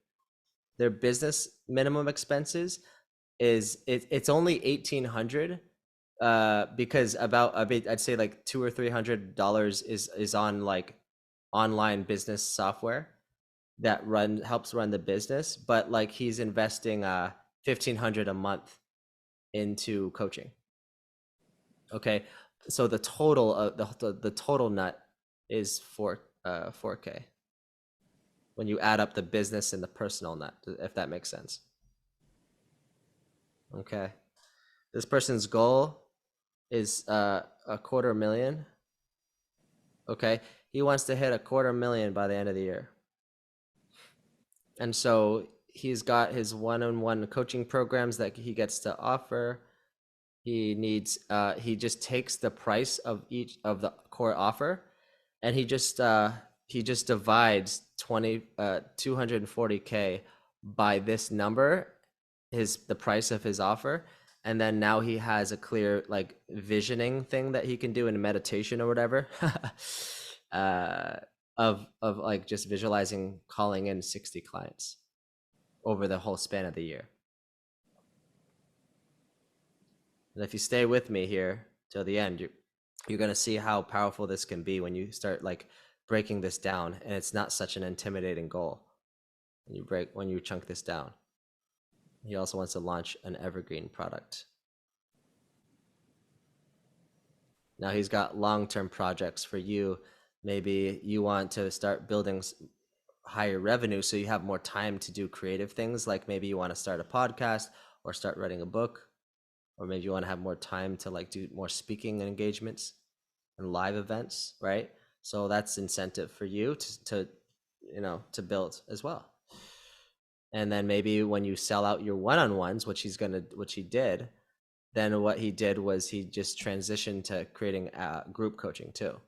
Their business minimum expenses it's only 1,800 because I'd say like $200 or $300 is on like online business software that helps run the business, but like he's investing 1,500 a month into coaching. Okay, so the total the total nut is 4K when you add up the business and the personal nut, if that makes sense. Okay, this person's goal is $250,000. Okay, he wants to hit 250,000 by the end of the year. And so he's got his one-on-one coaching programs that he gets to offer. He needs he just takes the price of each of the core offer, and he just divides 240K by this number, the price of his offer. And then now he has a clear like visioning thing that he can do in meditation or whatever. Of like just visualizing calling in 60 clients over the whole span of the year. And if you stay with me here till the end, you're going to see how powerful this can be when you start like breaking this down, and it's not such an intimidating goal when you chunk this down. He also wants to launch an evergreen product. Now he's got long-term projects for you. Maybe you want to start building higher revenue so you have more time to do creative things, like maybe you want to start a podcast or start writing a book, or maybe you want to have more time to like do more speaking engagements and live events, right? So that's incentive for you to build as well. And then maybe when you sell out your one-on-ones, which he did, then what he did was he just transitioned to creating group coaching too.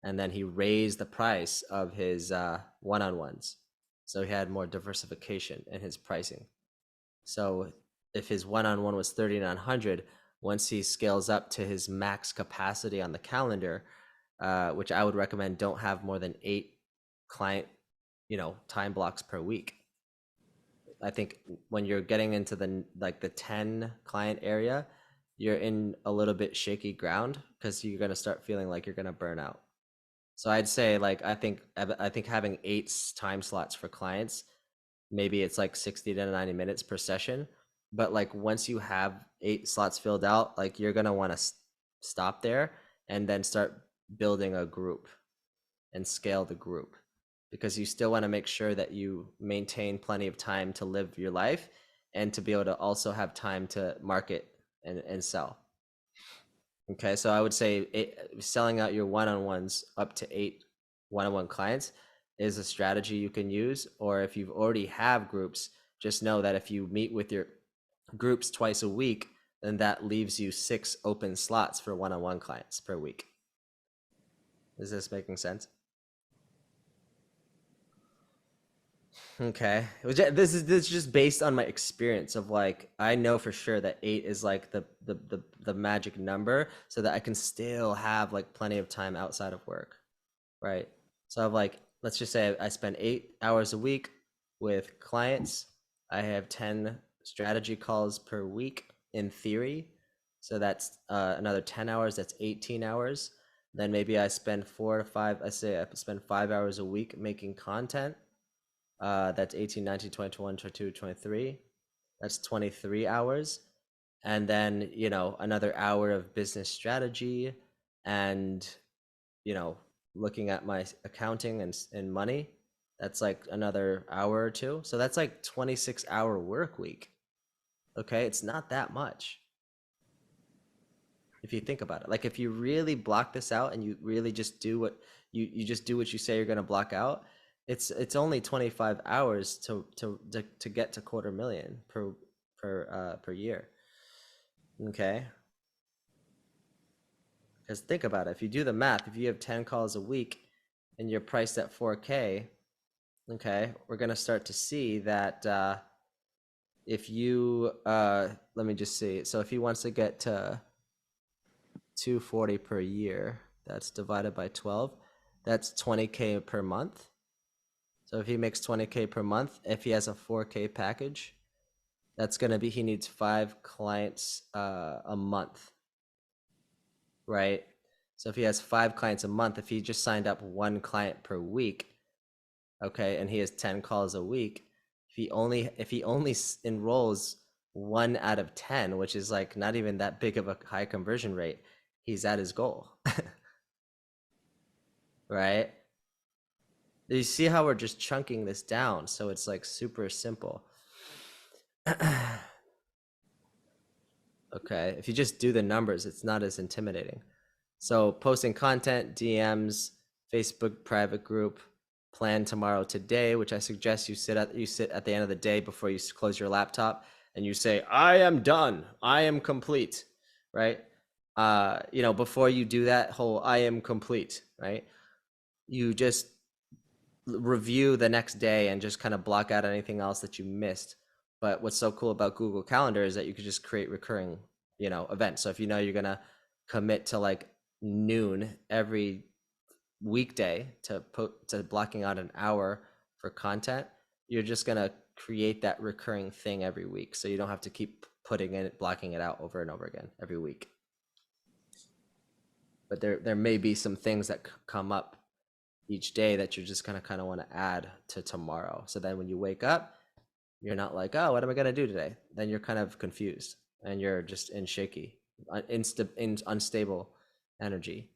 And then he raised the price of his one-on-ones. So he had more diversification in his pricing. So if his one-on-one was 3,900, once he scales up to his max capacity on the calendar, which I would recommend, don't have more than 8 client, time blocks per week. I think when you're getting into the 10 client area, you're in a little bit shaky ground because you're going to start feeling like you're going to burn out. So I'd say I think having 8 time slots for clients, maybe it's like 60 to 90 minutes per session. But like once you have 8 slots filled out, like you're going to want to stop there and then start building a group and scale the group, because you still want to make sure that you maintain plenty of time to live your life and to be able to also have time to market and sell. Okay, so I would say selling out your one-on-ones up to 8 one-on-one clients is a strategy you can use. Or if you've already have groups, just know that if you meet with your groups twice a week, then that leaves you 6 open slots for one-on-one clients per week. Is this making sense? Okay, this is just based on my experience of like, I know for sure that 8 is like the magic number, so that I can still have like plenty of time outside of work, right? So I've like, let's just say I spend 8 hours a week with clients. I have 10 strategy calls per week in theory, so that's another 10 hours. That's 18 hours. Then maybe I spend 4 to 5. I spend 5 hours a week making content. That's 18, 19, 20, 21, 22, 23. That's 23 hours. And then, another hour of business strategy and, looking at my accounting and money. That's like another hour or two. So that's like 26-hour work week. Okay, it's not that much if you think about it. Like if you really block this out and you really just do what you just do what you say you're going to block out, it's only 25 hours to get to 250,000 per year. Okay, because think about it. If you do the math, if you have 10 calls a week and you're priced at 4K, okay, we're going to start to see that if you let me just see. So if he wants to get to 240 per year, that's divided by 12, that's 20K per month. So if he makes 20K per month, if he has a 4K package, that's going to be, he needs 5 clients a month, right? So if he has 5 clients a month, if he just signed up 1 client per week, okay, and he has 10 calls a week, if he only enrolls 1 out of 10, which is like not even that big of a high conversion rate, he's at his goal. Right? You see how we're just chunking this down, so it's like super simple. Okay, if you just do the numbers, it's not as intimidating. So posting content, DMs, Facebook private group, plan tomorrow today, which I suggest you sit at the end of the day before you close your laptop and you say, I am done, I am complete, right? Before you do that whole I am complete, right? You just review the next day and just kind of block out anything else that you missed. But what's so cool about Google Calendar is that you could just create recurring, events. So if you're gonna commit to like noon every weekday to blocking out an hour for content, you're just gonna create that recurring thing every week. So you don't have to keep blocking it out over and over again every week. But there may be some things that come up each day that you're just gonna kind of want to add to tomorrow. So then when you wake up, you're not like, oh, what am I gonna do today? Then you're kind of confused and you're just in shaky, unstable energy.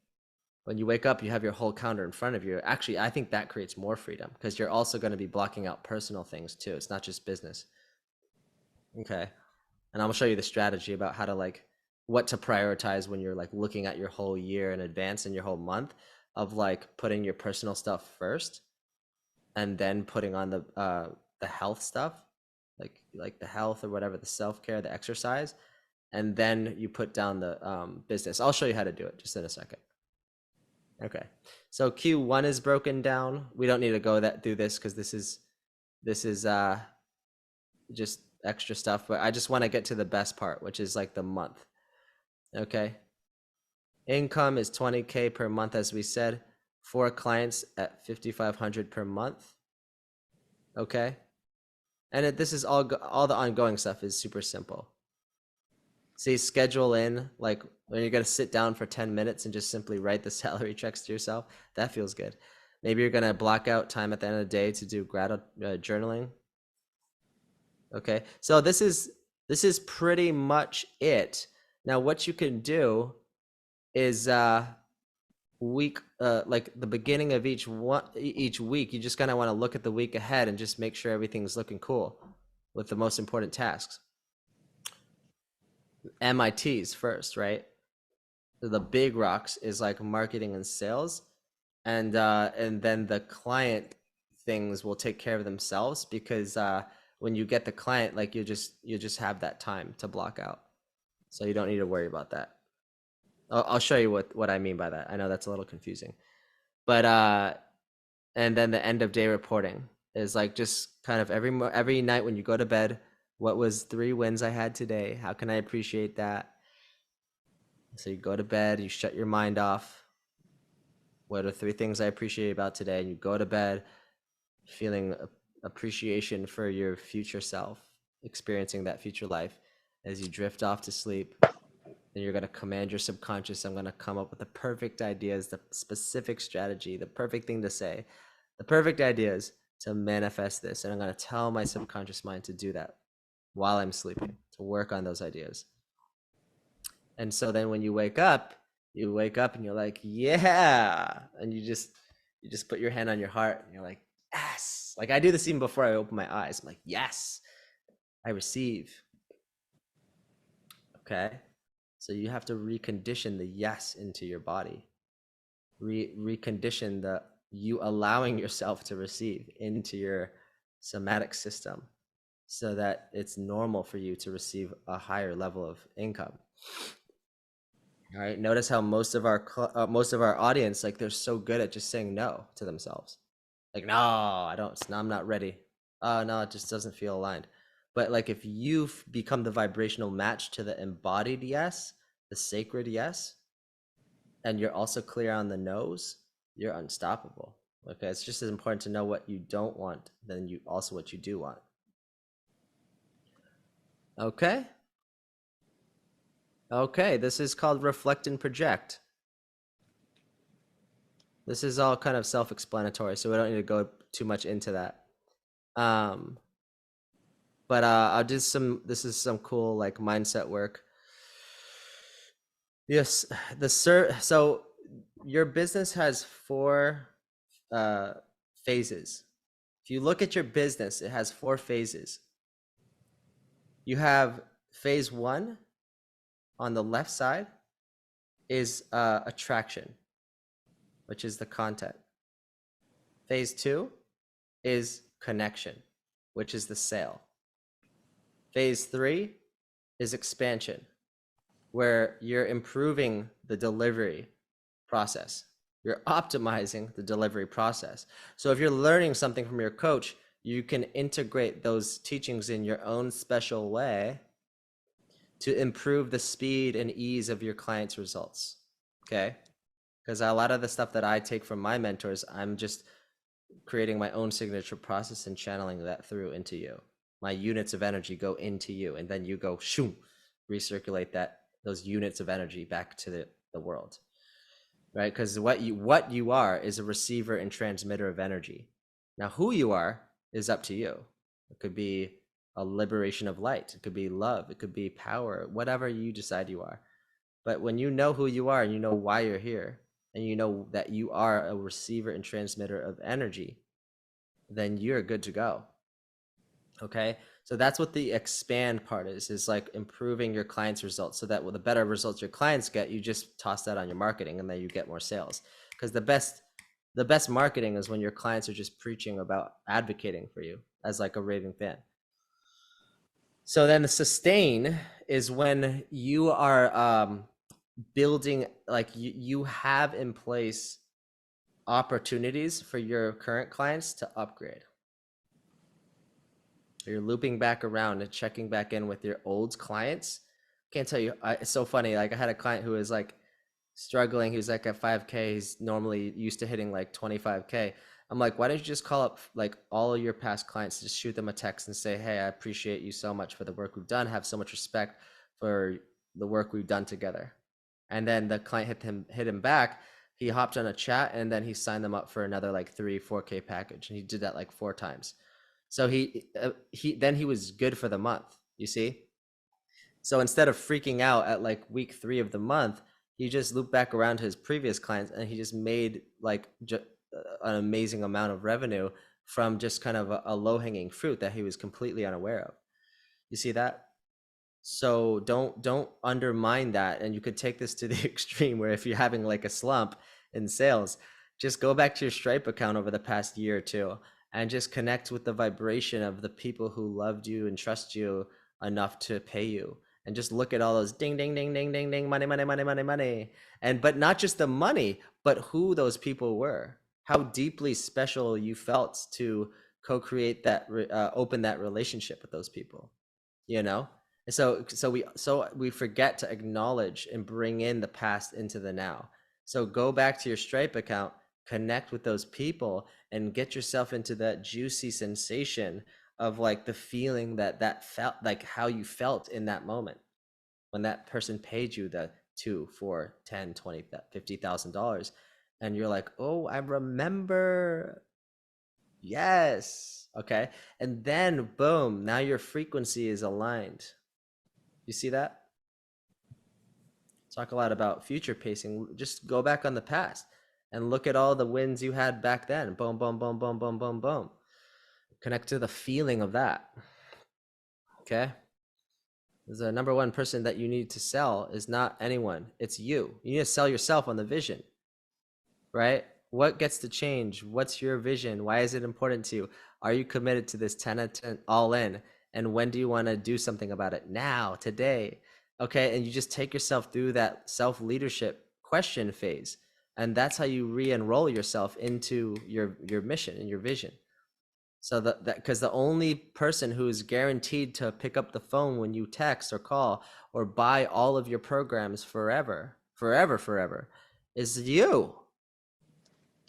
When you wake up, you have your whole calendar in front of you. Actually, I think that creates more freedom because you're also going to be blocking out personal things too. It's not just business. Okay. And I'm gonna show you the strategy about how to what to prioritize when you're looking at your whole year in advance and your whole month of putting your personal stuff first and then putting on the health stuff, like the health or whatever, the self-care, the exercise, and then you put down the business. I'll show you how to do it just in a second. Okay, so Q1 is broken down. We don't need to go through this because this is just extra stuff, but I just want to get to the best part, which is the month. Okay, income is 20K per month, as we said. 4 clients at 5,500 per month. Okay, and this is all the ongoing stuff is super simple. See, schedule in when you're gonna sit down for 10 minutes and just simply write the salary checks to yourself. That feels good. Maybe you're gonna block out time at the end of the day to do journaling. Okay, so this is pretty much it. Now, what you can do is week the beginning of each week, you just kind of want to look at the week ahead and just make sure everything's looking cool with the most important tasks. MITs first, right? The big rocks is marketing and sales, and then the client things will take care of themselves because when you get the client, you just have that time to block out, so you don't need to worry about that. I'll show you what I mean by that. I know that's a little confusing, but and then the end of day reporting is just kind of every night when you go to bed, what was 3 wins I had today? How can I appreciate that? So you go to bed, you shut your mind off. What are 3 things I appreciate about today? And you go to bed feeling appreciation for your future self, experiencing that future life. As you drift off to sleep, then you're going to command your subconscious, I'm going to come up with the perfect ideas, the specific strategy, the perfect thing to say, the perfect ideas to manifest this. And I'm going to tell my subconscious mind to do that while I'm sleeping, to work on those ideas. And so then when you wake up and you're like, yeah. And you just put your hand on your heart and you're like, yes. I do this even before I open my eyes. I'm like, yes, I receive. Okay. So you have to recondition the yes into your body. Recondition you allowing yourself to receive into your somatic system so that it's normal for you to receive a higher level of income. All right. Notice how most of our audience, they're so good at just saying no to themselves. No, I'm not ready. No, it just doesn't feel aligned. But if you've become the vibrational match to the embodied yes, the sacred yes, and you're also clear on the no's, you're unstoppable. Okay. It's just as important to know what you don't want than what you do want. Okay. Okay, this is called reflect and project. This is all kind of self-explanatory, so we don't need to go too much into that. But I'll do this is some cool mindset work. Yes, so your business has 4 phases. If you look at your business, it has 4 phases. You have phase 1 on the left side is attraction, which is the content. Phase 2 is connection, which is the sale. Phase 3 is expansion, where you're improving the delivery process. You're optimizing the delivery process. So if you're learning something from your coach, you can integrate those teachings in your own special way to improve the speed and ease of your clients' results. Okay? Because a lot of the stuff that I take from my mentors, I'm just creating my own signature process and channeling that through into you. My units of energy go into you, and then you go shoom, recirculate those units of energy back to the world. Right? Because what you are is a receiver and transmitter of energy. Now, who you are is up to you. It could be a liberation of light. It could be love. It could be power. Whatever you decide you are. But when you know who you are and you know why you're here, and you know that you are a receiver and transmitter of energy, then you're good to go. Okay, so that's what the expand part is like improving your clients' results, so that with the better results your clients get, you just toss that on your marketing and then you get more sales. Because the best marketing is when your clients are just preaching about advocating for you as like a raving fan. So then the sustain is when you are building, like you have in place opportunities for your current clients to upgrade. You're looping back around and checking back in with your old clients. Can't tell you, it's so funny. Like I had a client who was like struggling. He was like at 5K. He's normally used to hitting like 25K. I'm like, why don't you just call up like all of your past clients, just shoot them a text and say, hey, I appreciate you so much for the work we've done. Have so much respect for the work we've done together. And then the client hit him back. He hopped on a chat and then he signed them up for another like 4K package. And he did that like 4 times. So he was good for the month, you see? So instead of freaking out at like week 3 of the month, he just looped back around to his previous clients and he just made like an amazing amount of revenue from just kind of a low-hanging fruit that he was completely unaware of. You see that? So don't undermine that. And you could take this to the extreme where if you're having like a slump in sales, just go back to your Stripe account over the past year or two and just connect with the vibration of the people who loved you and trust you enough to pay you. And just look at all those ding, ding, ding, ding, ding, ding, money, money, money, money, money. But not just the money, but who those people were, how deeply special you felt to co-create that, open that relationship with those people, you know? And so we forget to acknowledge and bring in the past into the now. So go back to your Stripe account, connect with those people, and get yourself into that juicy sensation of like the feeling that felt like how you felt in that moment when that person paid you the 2, 4, 10, 20, $50,000, and you're like, oh, I remember. Yes. Okay. And then boom, now your frequency is aligned. You see that? Talk a lot about future pacing. Just go back on the past and look at all the wins you had back then. Boom, boom, boom, boom, boom, boom, boom. Connect to the feeling of that. Okay? The number one person that you need to sell is not anyone. It's you. You need to sell yourself on the vision, right? What gets to change? What's your vision? Why is it important to you? Are you committed to this 10 of 10 all in? And when do you want to do something about it? Now, today. Okay. And you just take yourself through that self-leadership question phase. And that's how you re-enroll yourself into your mission and your vision. So that because the only person who is guaranteed to pick up the phone when you text or call or buy all of your programs forever is you.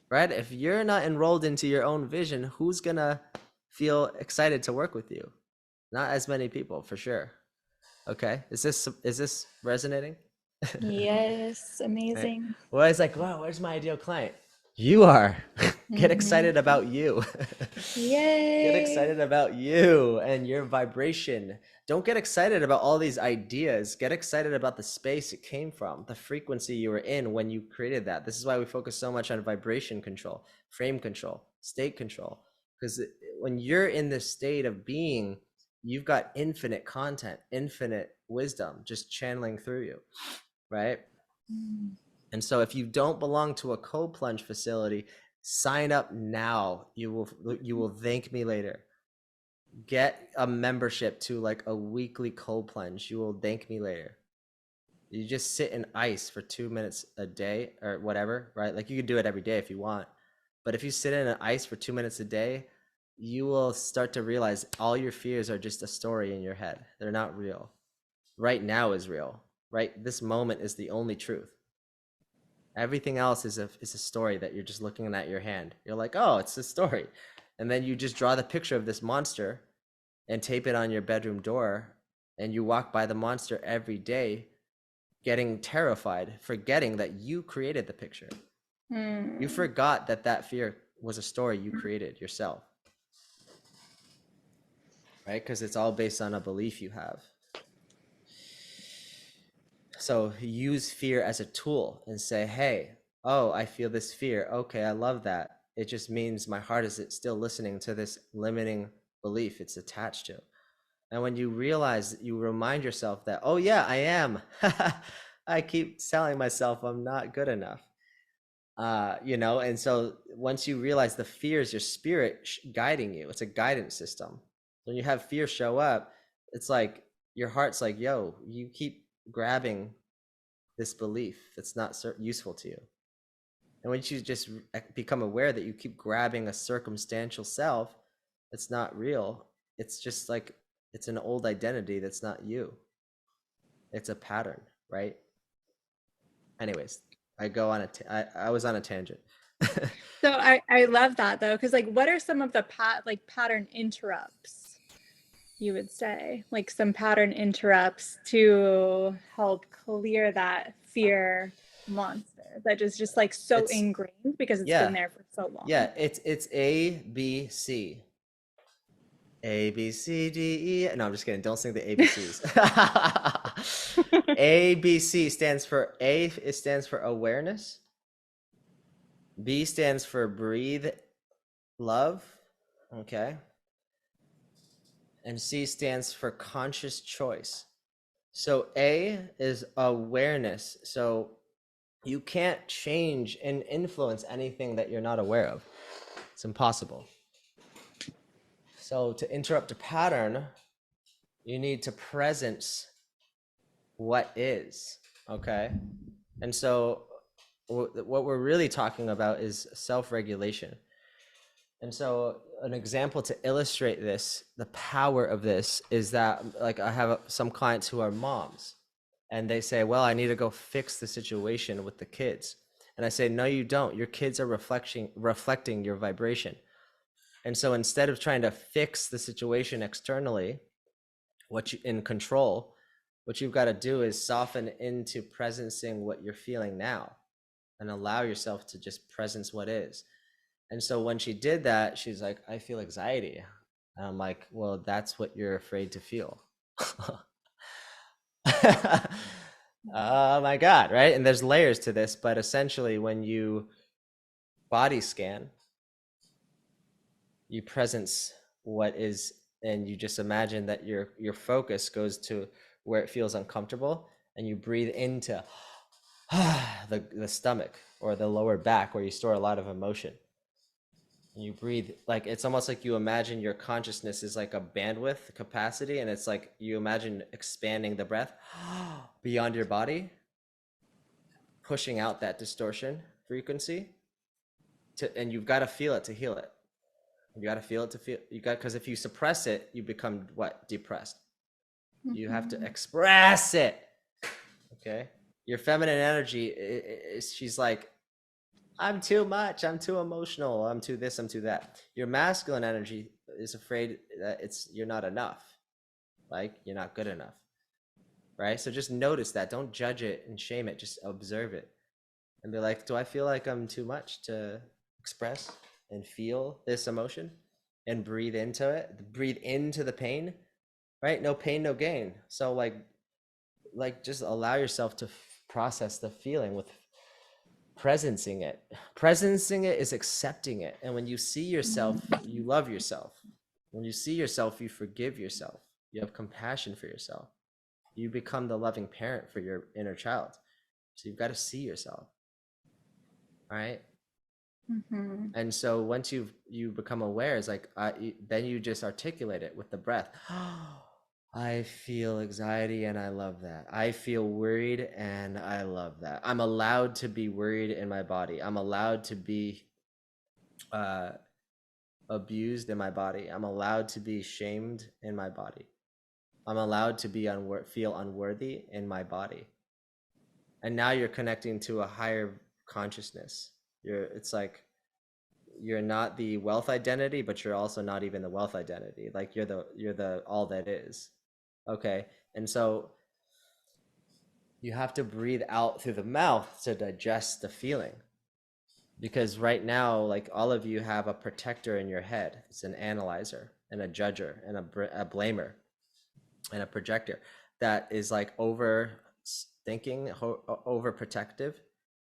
Right? If you're not enrolled into your own vision, who's gonna feel excited to work with you? Not as many people, for sure. Okay, is this resonating? Yes, Right. amazing. Well, it's like, wow, where's my ideal client? You are. Get Mm-hmm. excited about you. Get Yay. excited about you and your vibration. Don't get excited about all these ideas. Get excited about the space it came from, the frequency you were in when you created that. This is why we focus so much on vibration control, frame control, state control. Because when you're in this state of being, you've got infinite content, infinite wisdom just channeling through you, right? Mm. And so if you don't belong to a cold plunge facility, Sign up now. You will thank me later. Get a membership to like a weekly cold plunge. You will thank me later. You just sit in ice for 2 minutes a day or whatever, right? Like you could do it every day if you want. But if you sit in an ice for 2 minutes a day, you will start to realize all your fears are just a story in your head. They're not real. Right now is real, right? This moment is the only truth. Everything else is a story that you're just looking at your hand. You're like, oh, it's a story. And then you just draw the picture of this monster and tape it on your bedroom door. And you walk by the monster every day, getting terrified, forgetting that you created the picture. You forgot that that fear was a story you created yourself. Right? Because it's all based on a belief you have. So use fear as a tool and say, hey, oh, I feel this fear. Okay, I love that. It just means my heart is still listening to this limiting belief it's attached to. And when you realize, you remind yourself that, oh yeah, I am. I keep telling myself I'm not good enough. And so once you realize the fear is your spirit guiding you, it's a guidance system. When you have fear show up, it's like your heart's like, yo, you keep grabbing this belief that's not useful to you. And once you just become aware that you keep grabbing a circumstantial self that's not real, it's just like, it's an old identity that's not you. It's a pattern, right? Anyways, I was on a tangent. So I love that though, because like, what are some of the pattern interrupts you would say? Like some pattern interrupts to help clear that fear monster that is just like so ingrained because it's been there for so long. Yeah, it's A, B, C. A, B, C, D, E. No, I'm just kidding. Don't sing the ABCs. A, B, C stands for A, it stands for awareness. B stands for breathe, love. Okay. And C stands for conscious choice. So A is awareness. So you can't change and influence anything that you're not aware of. It's impossible. So to interrupt a pattern, you need to presence what is, okay? And so what we're really talking about is self-regulation. And so an example to illustrate this, the power of this, is that like I have some clients who are moms and they say, well, I need to go fix the situation with the kids. And I say, no, you don't. Your kids are reflecting your vibration. And so instead of trying to fix the situation externally, in control, what you've got to do is soften into presencing what you're feeling now and allow yourself to just presence what is. And so when she did that, she's like, I feel anxiety. And I'm like, well, that's what you're afraid to feel. Oh my God, right? And there's layers to this, but essentially when you body scan, you presence what is, and you just imagine that your focus goes to where it feels uncomfortable, and you breathe into the stomach or the lower back where you store a lot of emotion. And you breathe, like it's almost like you imagine your consciousness is like a bandwidth capacity, and it's like you imagine expanding the breath beyond your body, pushing out that distortion frequency and you've got to feel it to heal it. You got to feel it to feel, because if you suppress it, you become what? Depressed. You have to express it. Okay. Your feminine energy she's like, I'm too much. I'm too emotional. I'm too this. I'm too that. Your masculine energy is afraid that you're not enough. Like you're not good enough. Right. So just notice that. Don't judge it and shame it. Just observe it and be like, do I feel like I'm too much to express and feel this emotion and breathe into it? Breathe into the pain, right? No pain, no gain. So like just allow yourself to process the feeling with presencing it. Presencing it is accepting it. And when you see yourself, you love yourself. When you see yourself, you forgive yourself. You have compassion for yourself. You become the loving parent for your inner child. So you've got to see yourself. All right. Mm-hmm. And so once you become aware, it's like then you just articulate it with the breath. I feel anxiety and I love that. I feel worried and I love that. I'm allowed to be worried in my body. I'm allowed to be uh, abused in my body. I'm allowed to be shamed in my body. I'm allowed to be feel unworthy in my body. And now you're connecting to a higher consciousness. It's like you're not the wealth identity, but you're also not even the wealth identity. Like you're the all that is. Okay. And so you have to breathe out through the mouth to digest the feeling. Because right now, like all of you have a protector in your head. It's an analyzer and a judger and a blamer and a projector that is like over thinking, over protective,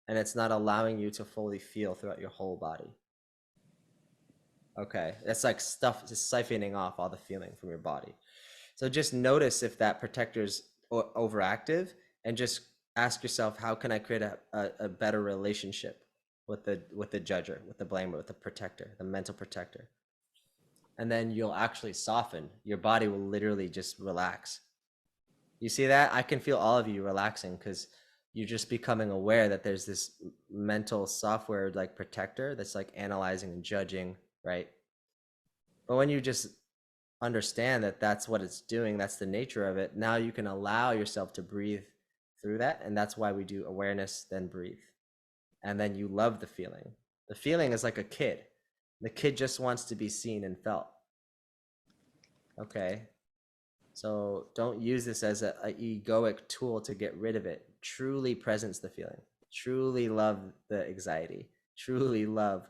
and it's not allowing you to fully feel throughout your whole body. Okay, that's like stuff just siphoning off all the feeling from your body. So just notice if that protector's overactive, and just ask yourself, how can I create a better relationship with the judger, with the blamer, with the protector, the mental protector? And then you'll actually soften. Your body will literally just relax. You see that? I can feel all of you relaxing because you're just becoming aware that there's this mental software like protector that's like analyzing and judging, right? But when you just understand that that's what it's doing, that's the nature of it, now you can allow yourself to breathe through that. And that's why we do awareness, then breathe. And then you love the feeling. The feeling is like a kid. The kid just wants to be seen and felt. Okay. So don't use this as a egoic tool to get rid of it. Truly presence the feeling. Truly love the anxiety. Truly love.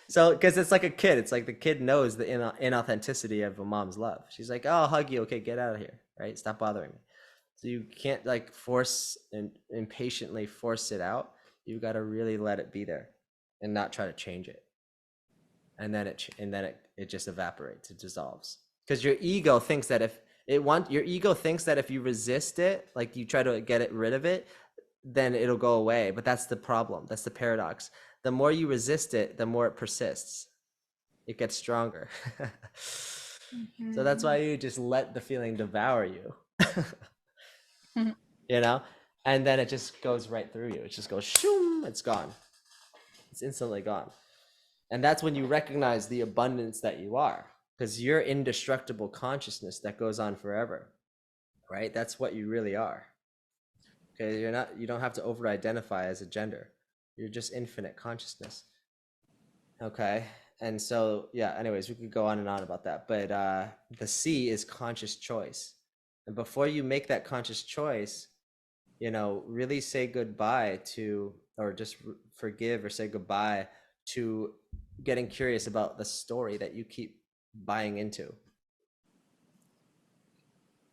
So, because it's like a kid. It's like the kid knows the inauthenticity of a mom's love. She's like, "Oh, I'll hug you. Okay, get out of here. Right? Stop bothering me." So you can't like force and impatiently force it out. You got to really let it be there, and not try to change it. And then it just evaporates. It dissolves. Because your ego thinks that your ego thinks that if you resist it, like you try to get it rid of it, then it'll go away. But that's the problem. That's the paradox. The more you resist it, the more it persists. It gets stronger. So that's why you just let the feeling devour you. You know? And then it just goes right through you. It just goes shoom, it's gone. It's instantly gone. And that's when you recognize the abundance that you are, because you're indestructible consciousness that goes on forever, right? That's what you really are. Okay, you don't have to over-identify as a gender. You're just infinite consciousness. Okay, and so yeah. Anyways, we could go on and on about that, but the C is conscious choice, and before you make that conscious choice, really say goodbye to, or just forgive or say goodbye to getting curious about the story that you keep buying into.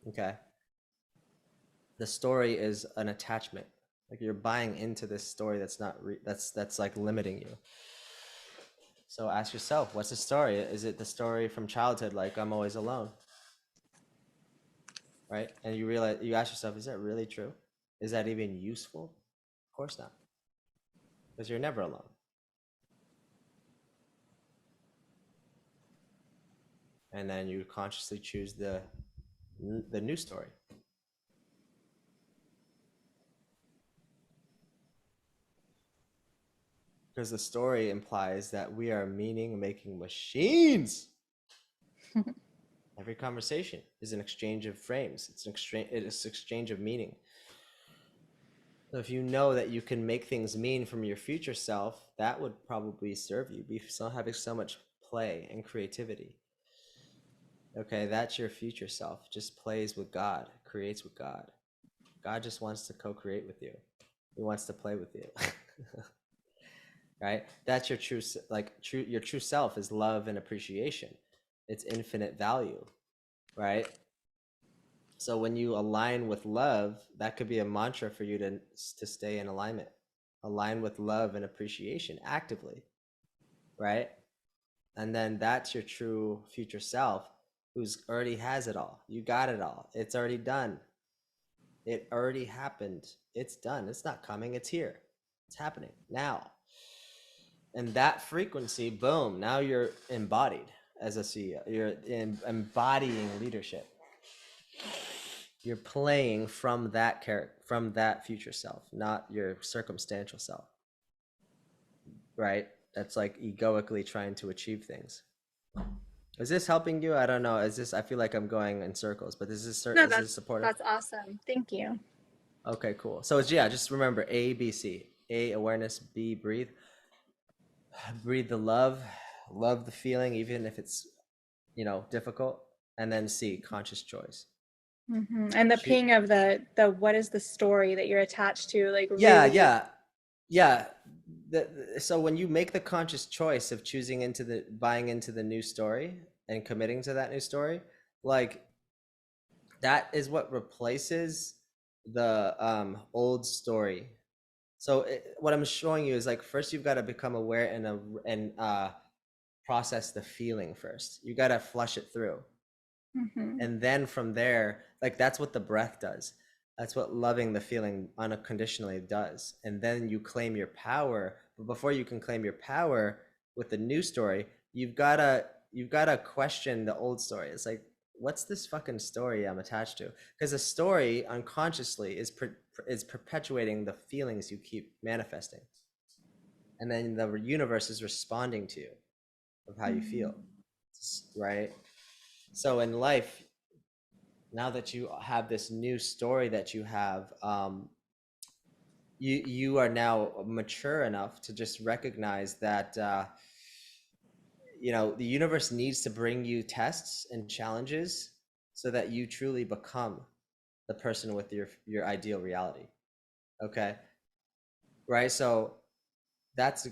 Okay. The story is an attachment. Like you're buying into this story that's not that's like limiting you. So ask yourself, what's the story? Is it the story from childhood, like I'm always alone? Right? And you ask yourself, is that really true? Is that even useful? Of course not. Because you're never alone. And then you consciously choose the new story. Because the story implies that we are meaning-making machines. Every conversation is an exchange of frames. It's an exchange of meaning. So if you know that you can make things mean from your future self, that would probably serve you. Having so much play and creativity. Okay, that's your future self. Just plays with God, creates with God. God just wants to co-create with you. He wants to play with you. Right? That's your your true self is love and appreciation. It's infinite value, right? So when you align with love, that could be a mantra for you to stay in alignment. Align with love and appreciation actively, right? And then that's your true future self, who's already has it all. You got it all. It's already done. It already happened. It's done. It's not coming. It's here. It's happening now. And that frequency, boom, now you're embodied as a CEO. You're embodying leadership. You're playing from that character, from that future self, not your circumstantial self, right? That's like egoically trying to achieve things. Is this helping you? I don't know. Is this? I feel like I'm going in circles, but No, is this supportive? that's awesome. Thank you. Okay, cool. So it's, yeah, just remember A, B, C. A, awareness. B, breathe. Breathe the love the feeling, even if it's, difficult. And then C, conscious choice. And the Shoot. ping of the what is the story that you're attached to, like Yeah, really. yeah. So when you make the conscious choice of choosing buying into the new story and committing to that new story, like that is what replaces the old story. So what I'm showing you is like, first you've got to become aware and process the feeling first. You got to flush it through. And then from there, like that's what the breath does. That's what loving the feeling unconditionally does. And then you claim your power. But before you can claim your power with the new story, you've gotta question the old story. It's like, what's this fucking story I'm attached to? Because a story unconsciously is perpetuating the feelings you keep manifesting. And then the universe is responding to you of how you feel. Right? So in life, now that you have this new story that you have, you are now mature enough to just recognize that the universe needs to bring you tests and challenges so that you truly become the person with your ideal reality. Okay, right? So that's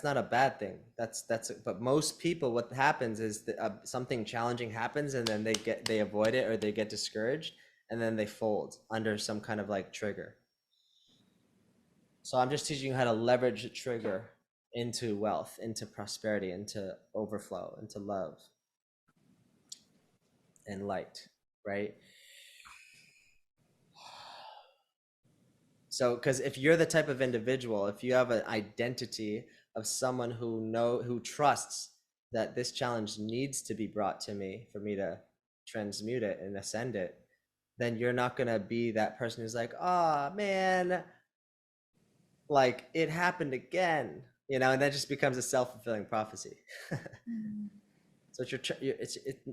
not a bad thing. But most people, what happens is that something challenging happens, and then they avoid it, or they get discouraged, and then they fold under some kind of like trigger. So I'm just teaching you how to leverage a trigger into wealth, into prosperity, into overflow, into love and light, right? So, because if you're the type of individual, if you have an identity of someone who trusts that this challenge needs to be brought to me for me to transmute it and ascend it, then you're not going to be that person who's like, oh man, like it happened again, and that just becomes a self-fulfilling prophecy. So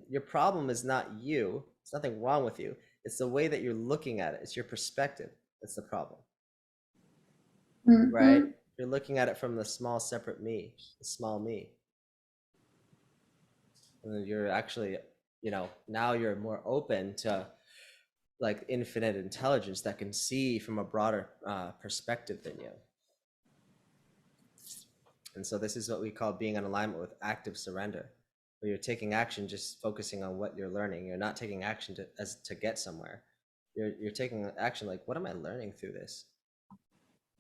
your problem is not you. It's nothing wrong with you. It's the way that you're looking at it. It's your perspective that's the problem. Right? You're looking at it from the small separate me, the small me. And you're actually, now you're more open to like infinite intelligence that can see from a broader perspective than you. And so this is what we call being in alignment with active surrender, where you're taking action, just focusing on what you're learning. You're not taking action to get somewhere. You're taking action like, what am I learning through this?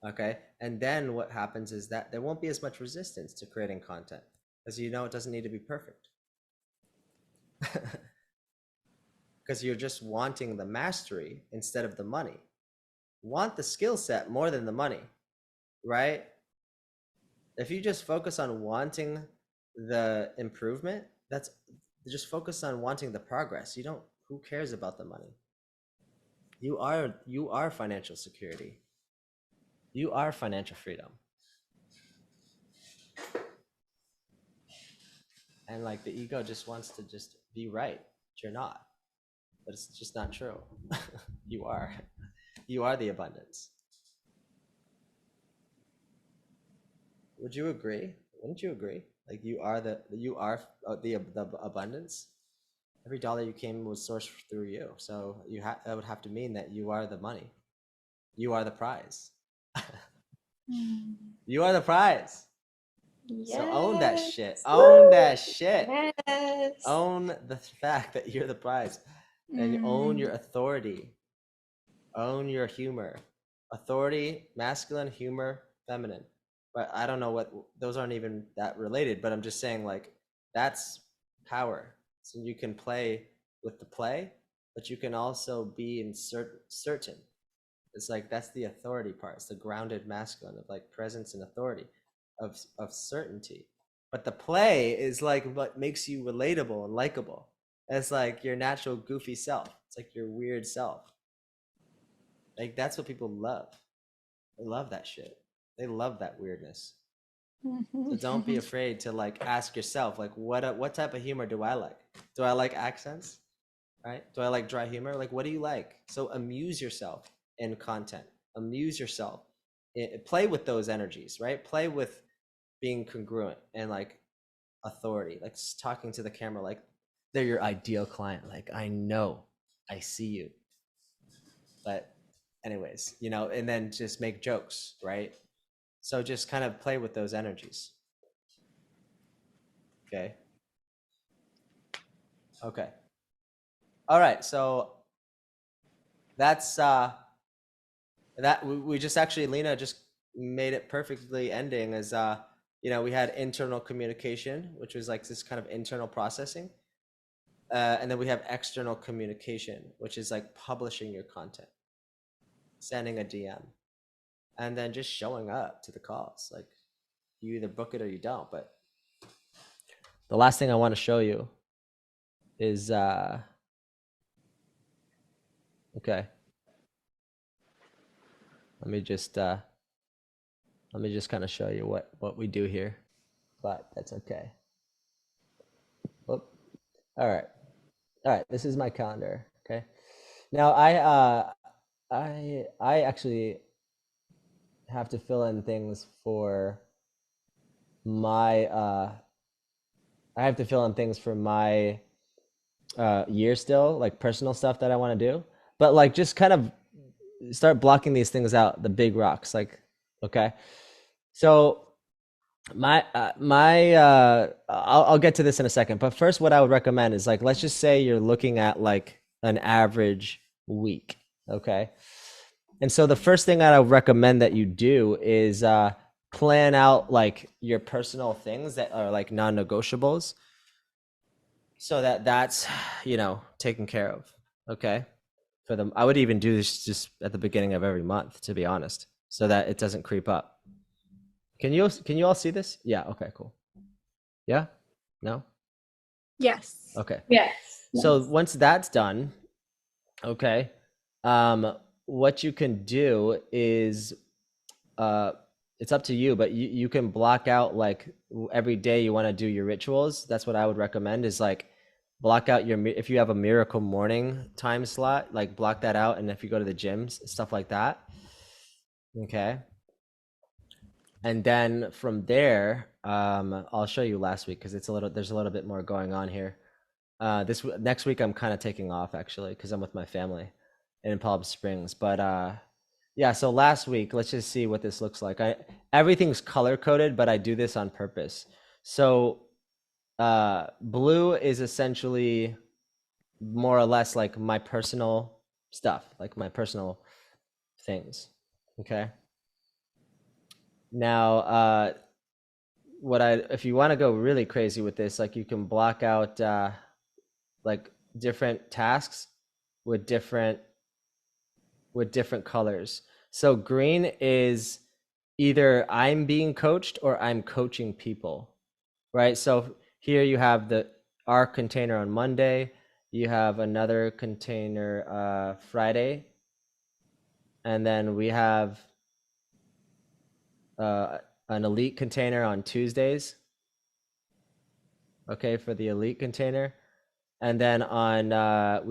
Okay. And then what happens is that there won't be as much resistance to creating content, because it doesn't need to be perfect. Because you're just wanting the mastery instead of the money. Want the skill set more than the money, right? If you just focus on wanting the improvement, that's just focus on wanting the progress. Who cares about the money? You are financial security. You are financial freedom. And like the ego just wants to just be right, but you're not. But it's just not true. You are. You are the abundance. Would you agree? Wouldn't you agree? Like you are the abundance. Every dollar you came was sourced through you. So that would have to mean that you are the money. You are the prize. You are the prize. Yes. So own that shit. Own that shit. Yes. Own the fact that you're the prize. And own your authority. Own your humor. Authority, masculine, humor, feminine. But I don't know what, those aren't even that related, but I'm just saying like that's power. So you can play with the play, but you can also be in certain. It's like that's the authority part. It's the grounded masculine of like presence and authority of certainty. But the play is like what makes you relatable and likable. It's like your natural goofy self. It's like your weird self. Like that's what people love. They love that shit. They love that weirdness. So don't be afraid to like ask yourself, like, what type of humor do I like? Do I like accents? Right? Do I like dry humor? Like, what do you like? So amuse yourself in content. Amuse yourself. Play with those energies, right? Play with being congruent and like authority, like talking to the camera, like they're your ideal client. Like, I know, I see you. But anyways, and then just make jokes, right? So just kind of play with those energies. Okay. Okay. All right. So that's that we just actually, Lena just made it perfectly ending as we had internal communication, which was like this kind of internal processing. And then we have external communication, which is like publishing your content, sending a DM, and then just showing up to the calls. Like you either book it or you don't. But the last thing I want to show you is okay. Let me just kind of show you what we do here, but that's okay. Oop. All right. This is my calendar. Okay. Now I actually have to fill in things for my I have to fill in things for my year still, like personal stuff that I want to do. But like just kind of start blocking these things out, the big rocks. Like, okay. So I'll get to this in a second. But first, what I would recommend is like, let's just say you're looking at like an average week. Okay. And so the first thing I would recommend that you do is plan out like your personal things that are like non-negotiables, so that's taken care of. Okay. For them, I would even do this just at the beginning of every month, to be honest, so that it doesn't creep up. Can you all see this? Yeah. Okay. Cool. Yeah. No. Yes. Okay. Yes. So once that's done, okay, what you can do is it's up to you, but you can block out like every day you want to do your rituals. That's what I would recommend, is like block out if you have a miracle morning time slot, like block that out. And if you go to the gyms, stuff like that. Okay. And then from there, I'll show you last week, because there's a little bit more going on here. This next week I'm kind of taking off actually, because I'm with my family in Palm Springs. But yeah, so last week, let's just see what this looks like. Everything's color coded, but I do this on purpose. So blue is essentially more or less like my personal stuff, like my personal things. Okay. Now, if you want to go really crazy with this, like you can block out like different tasks with different colors. So green is either I'm being coached or I'm coaching people, right? So here you have our container on Monday, you have another container Friday, and then we have an elite container on Tuesdays. Okay, for the elite container. And then on I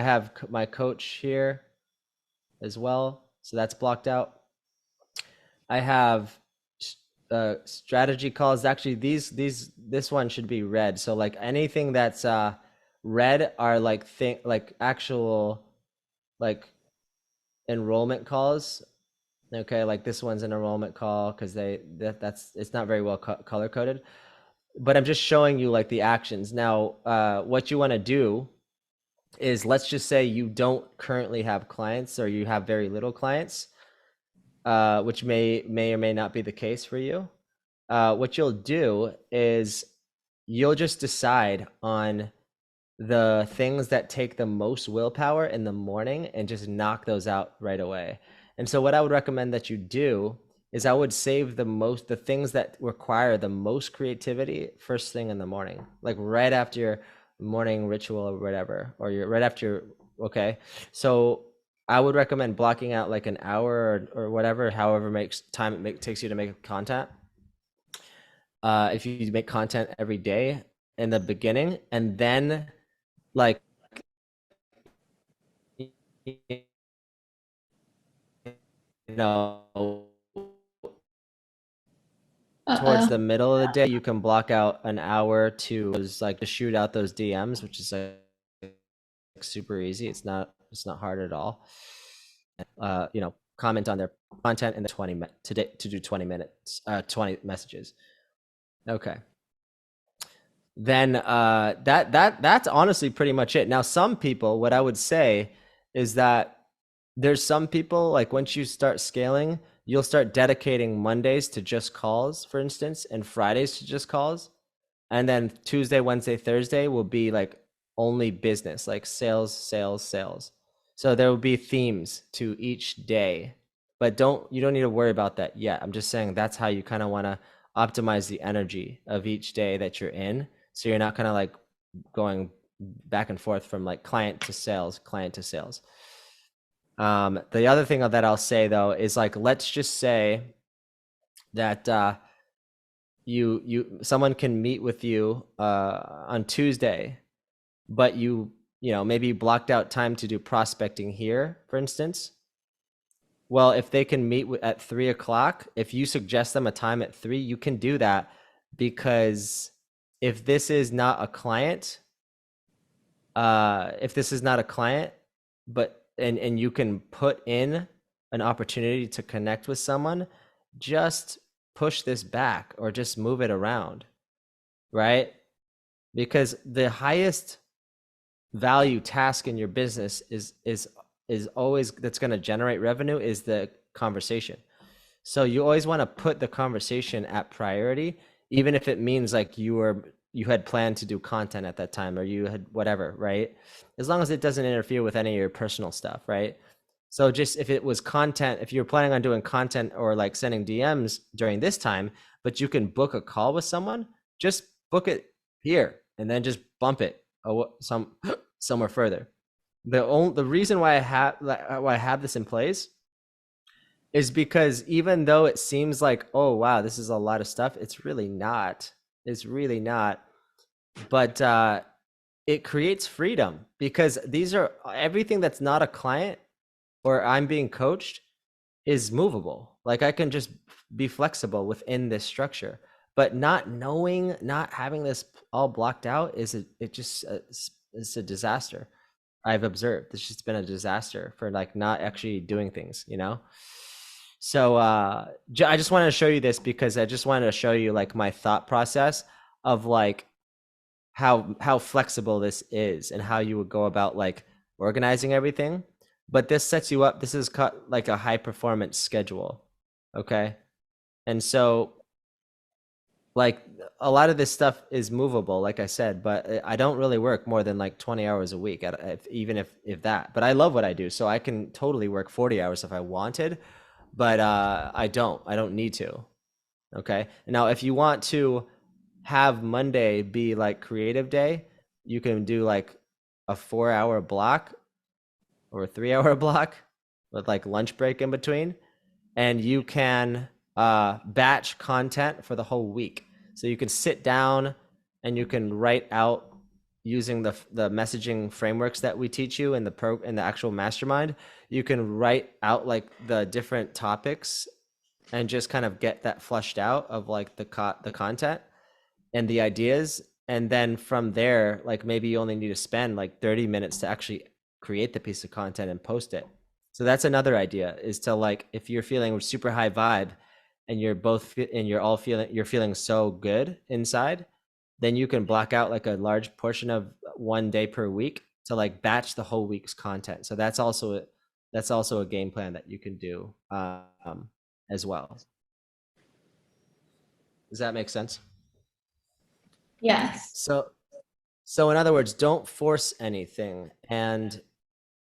have my coach here as well, so that's blocked out. I have strategy calls. Actually, this one should be red. So like anything that's red are like actual like enrollment calls. Okay, like this one's an enrollment call because it's not very well color coded. But I'm just showing you like the actions. Now, what you want to do is, let's just say you don't currently have clients, or you have very little clients, which may or may not be the case for you. What you'll do is you'll just decide on the things that take the most willpower in the morning and just knock those out right away. And so what I would recommend that you do is I would save the things that require the most creativity first thing in the morning, like right after your morning ritual or whatever, or right after your, okay. So I would recommend blocking out like an hour or whatever, however makes time takes you to make content. If you make content every day in the beginning, and then like you know towards the Uh-oh. middle of the day, you can block out an hour to shoot out those DMs, which is like super easy. It's not hard at all. Comment on their content in the 20 minutes, 20 messages. Okay. Then that's honestly pretty much it. Now, some people, what I would say is that there's some people, like once you start scaling, you'll start dedicating Mondays to just calls, for instance, and Fridays to just calls. And then Tuesday, Wednesday, Thursday will be like only business, like sales, sales, sales. So there will be themes to each day, but you don't need to worry about that yet. I'm just saying that's how you kind of want to optimize the energy of each day that you're in. So you're not kind of like going back and forth from like client to sales, client to sales. The other thing that I'll say though is like, let's just say that someone can meet with you on Tuesday, but maybe you blocked out time to do prospecting here, for instance. Well, if they can meet at 3 o'clock, if you suggest them a time at 3, you can do that, because if this is not a client, but and you can put in an opportunity to connect with someone, just push this back or just move it around, right? Because the highest value task in your business is always, that's going to generate revenue, is the conversation. So you always want to put the conversation at priority, even if it means like you had planned to do content at that time, or you had whatever, right? As long as it doesn't interfere with any of your personal stuff, right? So just if it was content, if you're planning on doing content or like sending DMs during this time, but you can book a call with someone, just book it here and then just bump it somewhere further. The reason why I have this in place is because even though it seems like, oh wow, this is a lot of stuff, it's really not. It's really not. But it creates freedom, because these are everything that's not a client or I'm being coached is movable. Like I can just be flexible within this structure. But not having this all blocked out it's a disaster. I've observed it's just been a disaster for like not actually doing things, So I just wanted to show you this, because I just wanted to show you like my thought process of like how flexible this is and how you would go about like organizing everything. But this sets you up. This is like a high performance schedule. Okay. And so like a lot of this stuff is movable, like I said, but I don't really work more than like 20 hours a week, even if that. But I love what I do, so I can totally work 40 hours if I wanted, but I don't need to. Okay. Now, if you want to have Monday be like creative day, you can do like a 4-hour block or a 3-hour block with like lunch break in between, and you can batch content for the whole week. So you can sit down and you can write out using the messaging frameworks that we teach you in the actual mastermind. You can write out like the different topics and just kind of get that flushed out of like the content and the ideas. And then from there, like maybe you only need to spend like 30 minutes to actually create the piece of content and post it. So that's another idea, is to like, if you're feeling super high vibe and you're feeling so good inside, then you can block out like a large portion of one day per week to like batch the whole week's content. So that's also a game plan that you can do as well. Does that make sense? Yes. So in other words, don't force anything. And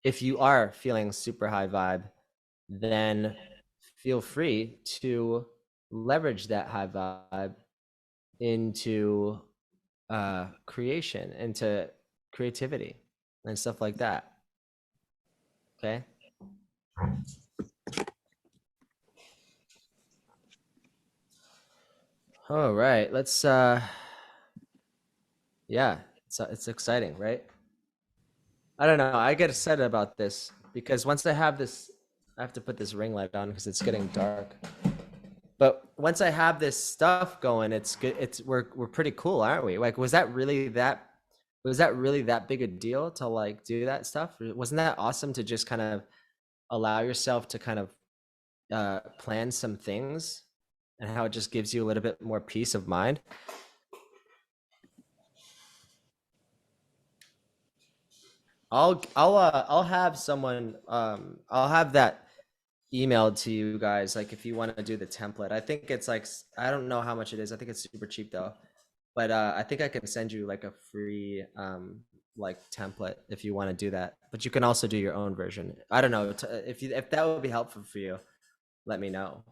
if you are feeling super high vibe, then feel free to leverage that high vibe into creation, into creativity, and stuff like that. Okay. All right. Let's. Yeah, it's exciting, right? I don't know. I get excited about this because once I have this, I have to put this ring light on because it's getting dark. But once I have this stuff going, it's good. We're pretty cool, aren't we? Like, was that really that big a deal to like do that stuff? Wasn't that awesome to just kind of allow yourself to kind of plan some things, and how it just gives you a little bit more peace of mind? I'll have someone I'll have that emailed to you guys, like if you want to do the template. I think it's like I don't know how much it is. I think it's super cheap though. But I think I can send you like a free like template if you want to do that. But you can also do your own version. I don't know if that would be helpful for you, let me know.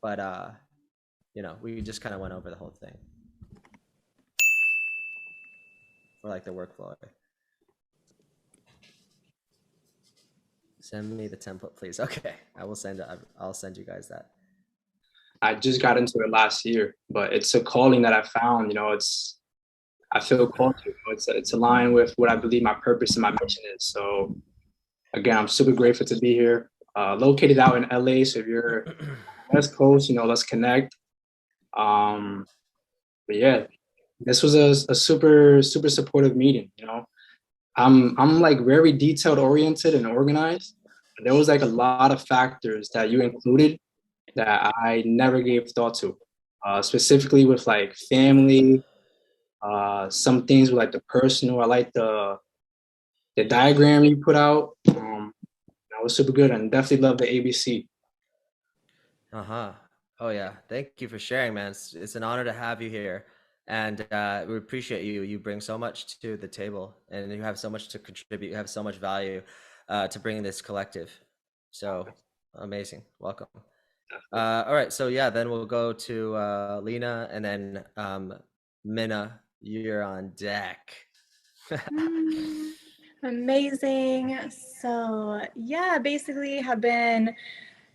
But we just kind of went over the whole thing for like the workflow. Send me the template, please. Okay, I'll send you guys that. I just got into it last year, but it's a calling that I found. I feel called to. It's aligned with what I believe my purpose and my mission is. So again, I'm super grateful to be here. Located out in LA, so if you're West Coast, let's connect. But yeah, this was a super super supportive meeting. I'm like very detailed oriented and organized. There was like a lot of factors that you included that I never gave thought to, specifically with like family, some things with like the personal. I like the diagram you put out. That was super good, and definitely love the ABC. Uh-huh. Oh yeah. Thank you for sharing, man. It's an honor to have you here. And we appreciate you. You bring so much to the table and you have so much to contribute. You have so much value to bring this collective. So amazing. Welcome. All right. So yeah, then we'll go to Lena and then Minna, you're on deck. Amazing. So, yeah, basically have been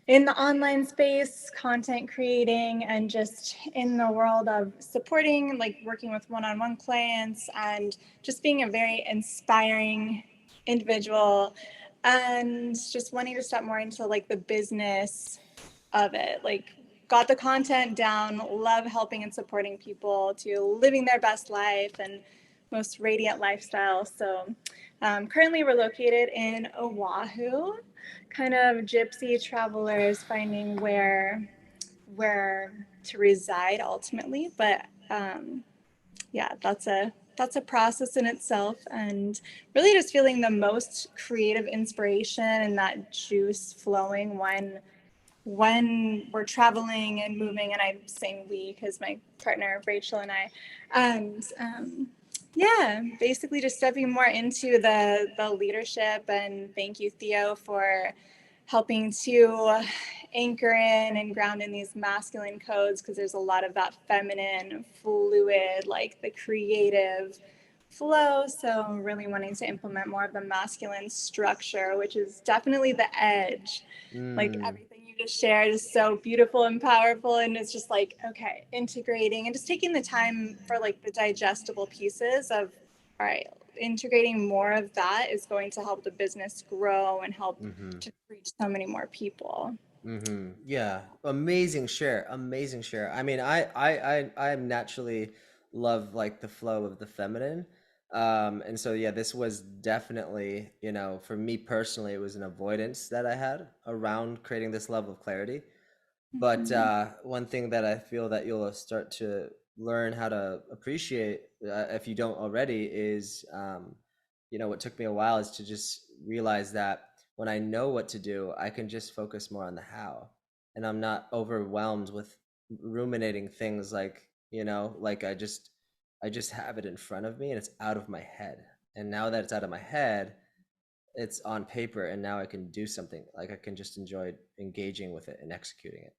in the online space, content creating, and just in the world of supporting, like working with one-on-one clients and just being a very inspiring individual and just wanting to step more into like the business of it. Like, got the content down, love helping and supporting people to living their best life and most radiant lifestyle. So currently we're located in Oahu, kind of gypsy travelers finding where to reside ultimately. But yeah, that's a process in itself, and really just feeling the most creative inspiration and that juice flowing when we're traveling and moving. And I'm saying we because my partner Rachel and I, and yeah, basically just stepping more into the leadership. And thank you, Theo, for helping to anchor in and ground in these masculine codes, because there's a lot of that feminine, fluid, like the creative flow. So really wanting to implement more of the masculine structure, which is definitely the edge. Like everything you just shared is so beautiful and powerful, and it's just like, okay, integrating and just taking the time for like the digestible pieces of, all right, integrating more of that is going to help the business grow and help to reach so many more people. Yeah, amazing share, amazing share. I mean, I naturally love like the flow of the feminine, and so yeah, this was definitely, for me personally, it was an avoidance that I had around creating this level of clarity. But one thing that I feel that you'll start to learn how to appreciate, if you don't already, is, what took me a while is to just realize that when I know what to do, I can just focus more on the how. And I'm not overwhelmed with ruminating things like, like I just have it in front of me and it's out of my head. And now that it's out of my head, it's on paper and now I can do something. Like I can just enjoy engaging with it and executing it.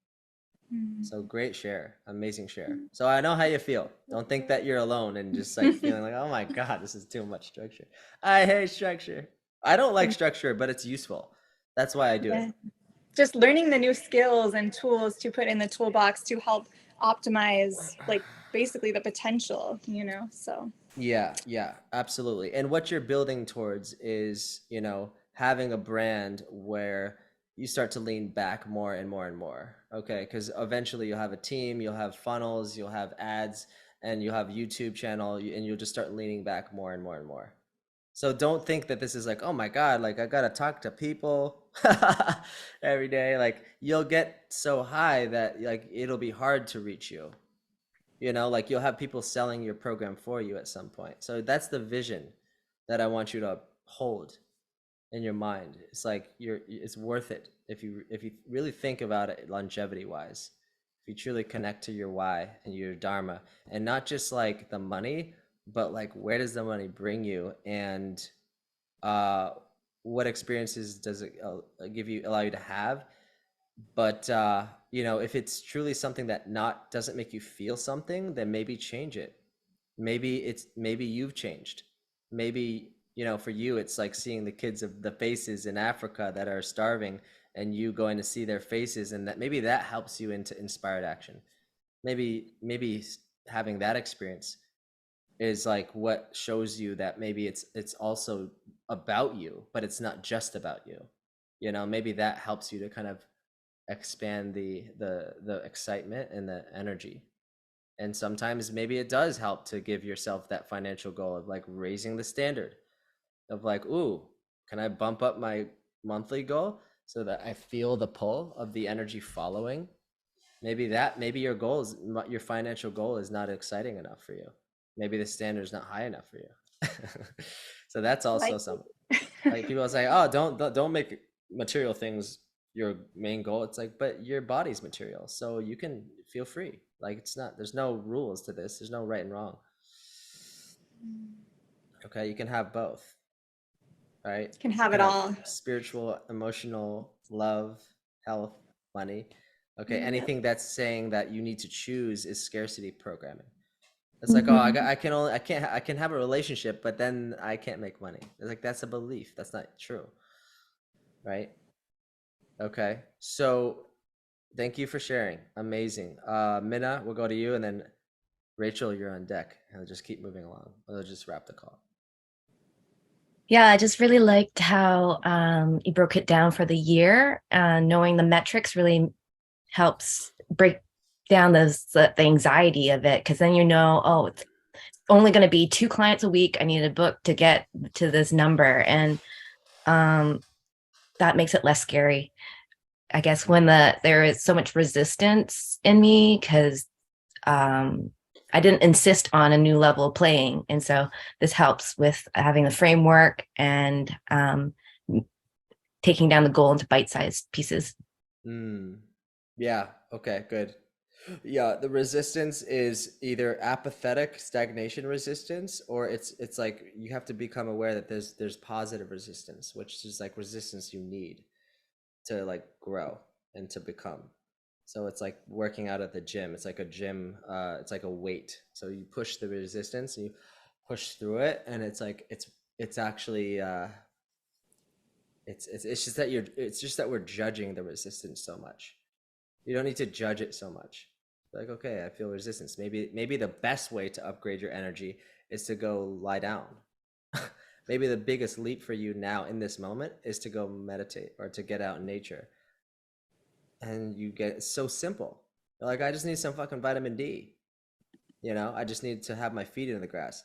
So great share, amazing share. So I know how you feel. Don't think that you're alone and just like feeling like, oh my God, this is too much structure. I hate structure. I don't like structure, but it's useful. That's why I do it. Just learning the new skills and tools to put in the toolbox to help optimize like basically the potential, you know, so. Yeah, absolutely. And what you're building towards is, you know, having a brand where you start to lean back more and more and more. Okay, because eventually you'll have a team, you'll have funnels, you'll have ads, and you'll have YouTube channel, and you'll just start leaning back more and more and more. So don't think that this is like, oh my God, like I gotta talk to people every day. Like you'll get so high that like it'll be hard to reach you. You know, like you'll have people selling your program for you at some point. So that's the vision that I want you to hold in your mind. It's like it's worth it if you really think about it longevity wise. If you truly connect to your why and your dharma, and not just like the money, but like where does the money bring you, and uh what experiences does it give you, allow you to have. But you know, if it's truly something that not doesn't make you feel something, then maybe change it. Maybe you've changed. Maybe, you know, for you it's like seeing the kids of the faces in Africa that are starving, and you going to see their faces, and that maybe that helps you into inspired action. Maybe having that experience is like what shows you that maybe it's also about you, but it's not just about you. You know, maybe that helps you to kind of expand the excitement and the energy. And sometimes maybe it does help to give yourself that financial goal of like raising the standard of like, ooh, can I bump up my monthly goal so that I feel the pull of the energy following? Maybe your goal is, your financial goal is not exciting enough for you. Maybe the standard is not high enough for you. So that's also Like, some, like people say, oh, don't make material things your main goal. It's like, but your body's material, so you can feel free. Like it's not, there's no rules to this, there's no right and wrong. Okay, you can have both, right? can You have it can have all. spiritual, emotional, love, health, money. Okay, Yep. anything that's saying that you need to choose is scarcity programming. It's like, oh, I can have a relationship, but then I can't make money. It's like, that's a belief. That's not true, right? Okay, so thank you for sharing. Amazing. Minna, we'll go to you, and then Rachel, you're on deck. And I'll just keep moving along. I'll just wrap the call. Yeah, I just really liked how you broke it down for the year. Knowing the metrics really helps break down the anxiety of it, because then you know, oh, it's only going to be 2 clients a week. I need a book to get to this number, and that makes it less scary. I guess when there is so much resistance in me because I didn't insist on a new level of playing, and so this helps with having the framework and taking down the goal into bite-sized pieces. Yeah, okay, good. Yeah, the resistance is either apathetic stagnation resistance, or it's like you have to become aware that there's positive resistance, which is like resistance you need to like grow and to become. So it's like working out at the gym. It's like a gym, it's like a weight. So you push the resistance and you push through it, and it's like it's actually it's just that we're judging the resistance so much. You don't need to judge it so much. Like, okay, I feel resistance. Maybe the best way to upgrade your energy is to go lie down. Maybe the biggest leap for you now in this moment is to go meditate or to get out in nature. And you get, it's so simple. You're like, I just need some fucking vitamin D. You know, I just need to have my feet in the grass.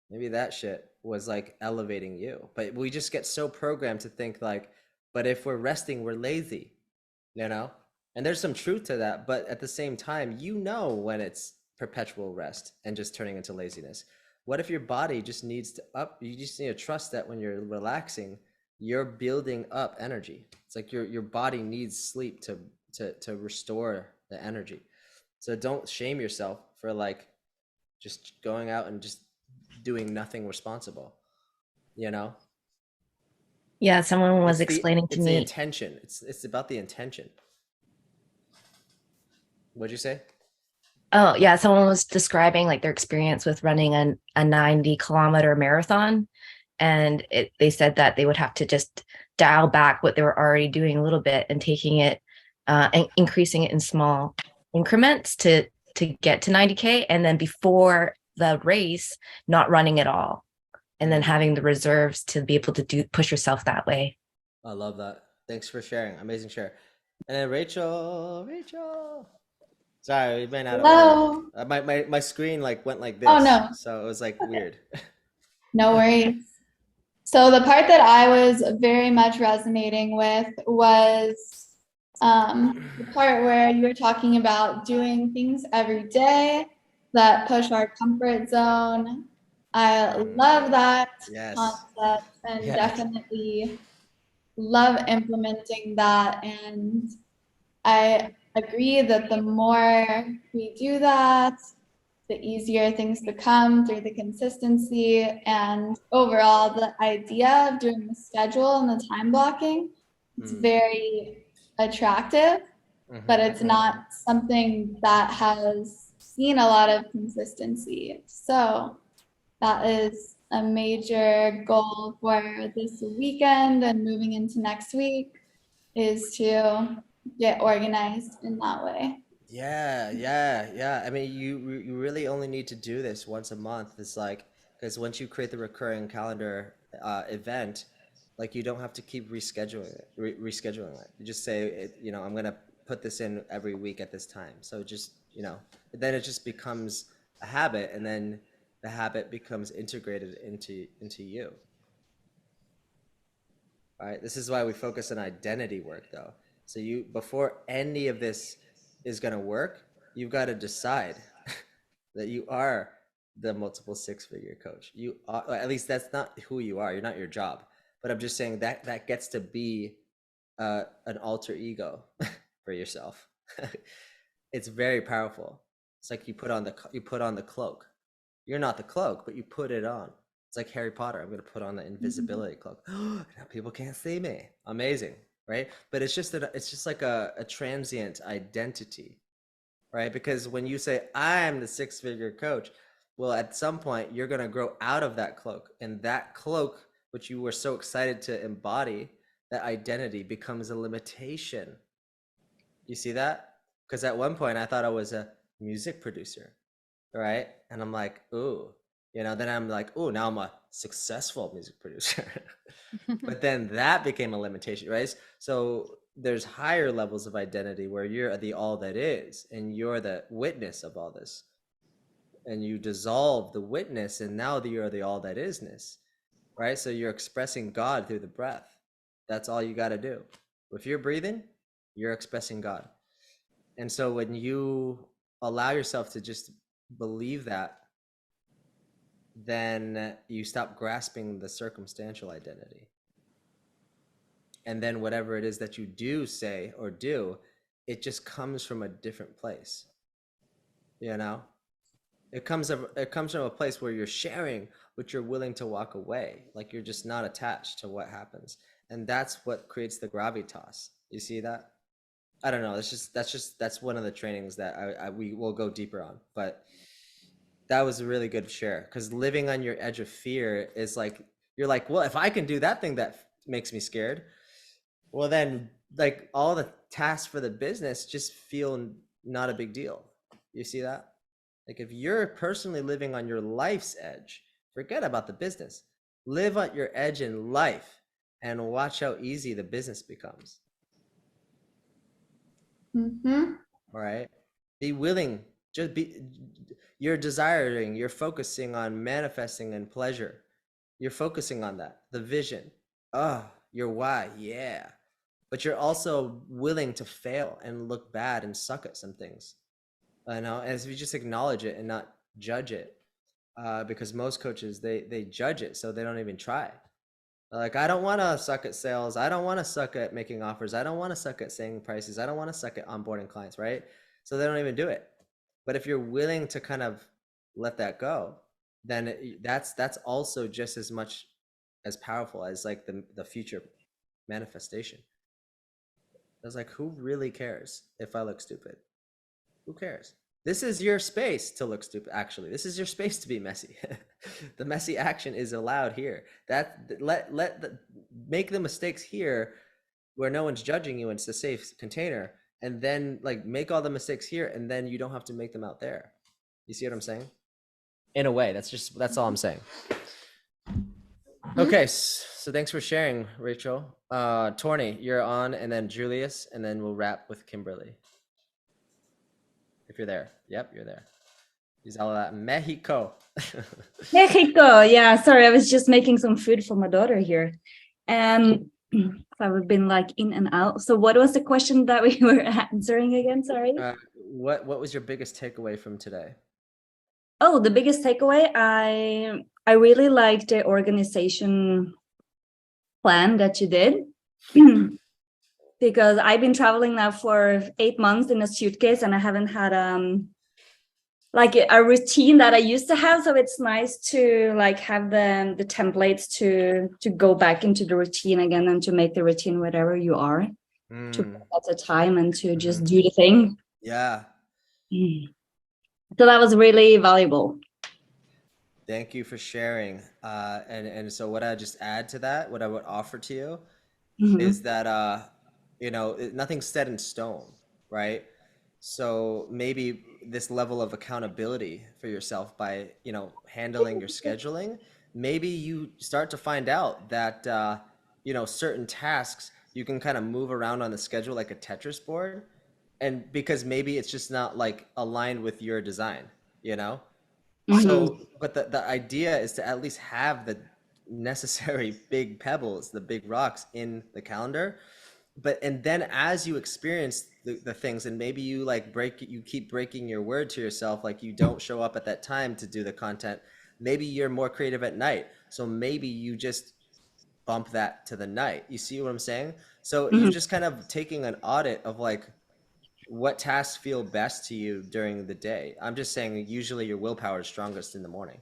Maybe that shit was like elevating you. But we just get so programmed to think like, but if we're resting, we're lazy, you know? And there's some truth to that, but at the same time, you know when it's perpetual rest and just turning into laziness. What if your body just needs to up, you just need to trust that when you're relaxing, you're building up energy. It's like your body needs sleep to restore the energy. So don't shame yourself for like just going out and just doing nothing responsible, you know? Yeah, someone was explaining to It's the me. intention. It's about the intention. What'd you say? Oh, yeah, someone was describing like their experience with running a 90-kilometer marathon. And they said that they would have to just dial back what they were already doing a little bit and taking it and increasing it in small increments to get to 90K. And then before the race, not running at all. And then having the reserves to be able to push yourself that way. I love that. Thanks for sharing. Amazing share. And then Rachel. Sorry, we ran out of Hello. order. My screen like went like Oh, this, no. so it was like weird. No worries. So the part that I was very much resonating with was the part where you were talking about doing things every day that push our comfort zone. I love that Yes. concept and Yeah. definitely love implementing that. And I agree that the more we do that, the easier things become through the consistency, and overall the idea of doing the schedule and the time blocking, it's very attractive, but it's not something that has seen a lot of consistency. So that is a major goal for this weekend and moving into next week, is to get organized in that way. Yeah. I mean, you really only need to do this once a month. It's like, because once you create the recurring calendar event, like you don't have to keep rescheduling it. You just say, I'm gonna put this in every week at this time. So just, then it just becomes a habit, and then the habit becomes integrated into you. Right? This is why we focus on identity work, though. So before any of this is going to work, you've got to decide that you are the multiple six-figure coach. You are, at least that's not who you are. You're not your job. But I'm just saying that gets to be an alter ego for yourself. It's very powerful. It's like you put on the cloak. You're not the cloak, but you put it on. It's like Harry Potter. I'm going to put on the invisibility cloak. Now people can't see me. Amazing, right? But it's just like a transient identity, right? Because when you say I'm the six-figure coach, well, at some point you're going to grow out of that cloak, and that cloak, which you were so excited to embody, that identity becomes a limitation. You see that? Because at one point I thought I was a music producer, right? And I'm like, ooh, then I'm like, ooh, now I'm a successful music producer. But then that became a limitation, right? So there's higher levels of identity where you're the all that is, and you're the witness of all this. And you dissolve the witness, and now you're the all that isness, right? So you're expressing God through the breath. That's all you got to do. If you're breathing, you're expressing God. And so when you allow yourself to just believe that, then you stop grasping the circumstantial identity. And then whatever it is that you do say or do, it just comes from a different place. It comes from a place where you're sharing, but you're willing to walk away. Like you're just not attached to what happens. And that's what creates the gravitas. You see that? I don't know. That's one of the trainings that we will go deeper on. But that was a really good share, because living on your edge of fear is like, you're like, well, if I can do that thing that makes me scared, well, then like all the tasks for the business just feel not a big deal. You see that? Like if you're personally living on your life's edge, forget about the business. Live at your edge in life and watch how easy the business becomes. All right. Be willing. You're desiring, you're focusing on manifesting and pleasure. You're focusing on that, the vision. Your why. Yeah. But you're also willing to fail and look bad and suck at some things. As we just acknowledge it and not judge it, because most coaches, they judge it, so they don't even try. Like, I don't want to suck at sales. I don't want to suck at making offers. I don't want to suck at saying prices. I don't want to suck at onboarding clients, right? So they don't even do it. But if you're willing to kind of let that go, then that's also just as much as powerful as like the future manifestation. I was like, who really cares if I look stupid? Who cares? This is your space to look stupid. Actually, this is your space to be messy. The messy action is allowed here. Make the mistakes here where no one's judging you and it's a safe container, and then like make all the mistakes here, and then you don't have to make them out there. You see what I'm saying? In a way, that's all I'm saying. Okay, so thanks for sharing, Rachel. Torny, you're on, and then Julius, and then we'll wrap with Kimberly. If you're there. Yep, you're there. He's all that Mexico. Mexico, yeah. Sorry, I was just making some food for my daughter here. So I've been like in and out. So what was the question that we were answering again? Sorry. What was your biggest takeaway from today? Oh, the biggest takeaway, I really liked the organization plan that you did. Because I've been traveling now for 8 months in a suitcase, and I haven't had like a routine that I used to have. So it's nice to like have the templates to go back into the routine again, and to make the routine whatever you are, to at the time, and to just do the thing. Yeah. So that was really valuable. Thank you for sharing. And so what I just add to that, what I would offer to you is that you know, nothing's set in stone, right? So maybe this level of accountability for yourself by, you know, handling your scheduling, maybe you start to find out that, you know, certain tasks you can kind of move around on the schedule like a Tetris board. And because maybe it's just not like aligned with your design, you know? So, but the idea is to at least have the necessary big pebbles, the big rocks in the calendar. And then as you experience the things, and maybe you like you keep breaking your word to yourself, like you don't show up at that time to do the content. Maybe you're more creative at night. So maybe you just bump that to the night. You see what I'm saying? So you're just kind of taking an audit of like, what tasks feel best to you during the day. I'm just saying usually your willpower is strongest in the morning.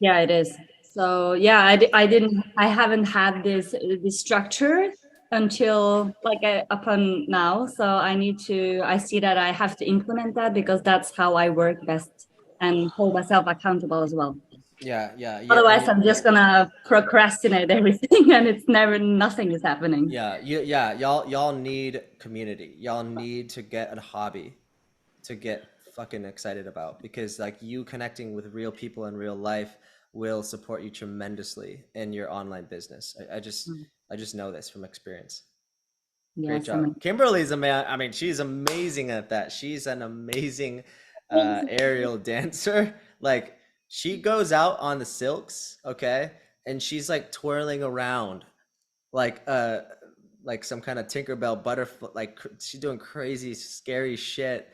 Yeah, it is. So yeah, I haven't had this structure until like upon now. So I see that I have to implement that, because that's how I work best and hold myself accountable as well. Yeah. Otherwise, I'm just gonna procrastinate everything, and nothing is happening. Y'all need community. Y'all need to get a hobby to get fucking excited about, because like you connecting with real people in real life will support you tremendously in your online business. I just know this from experience. Great job. Kimberly's she's amazing at that. She's an amazing aerial dancer. Like she goes out on the silks, okay, and she's like twirling around like some kind of Tinkerbell butterfly. Like she's doing crazy, scary shit.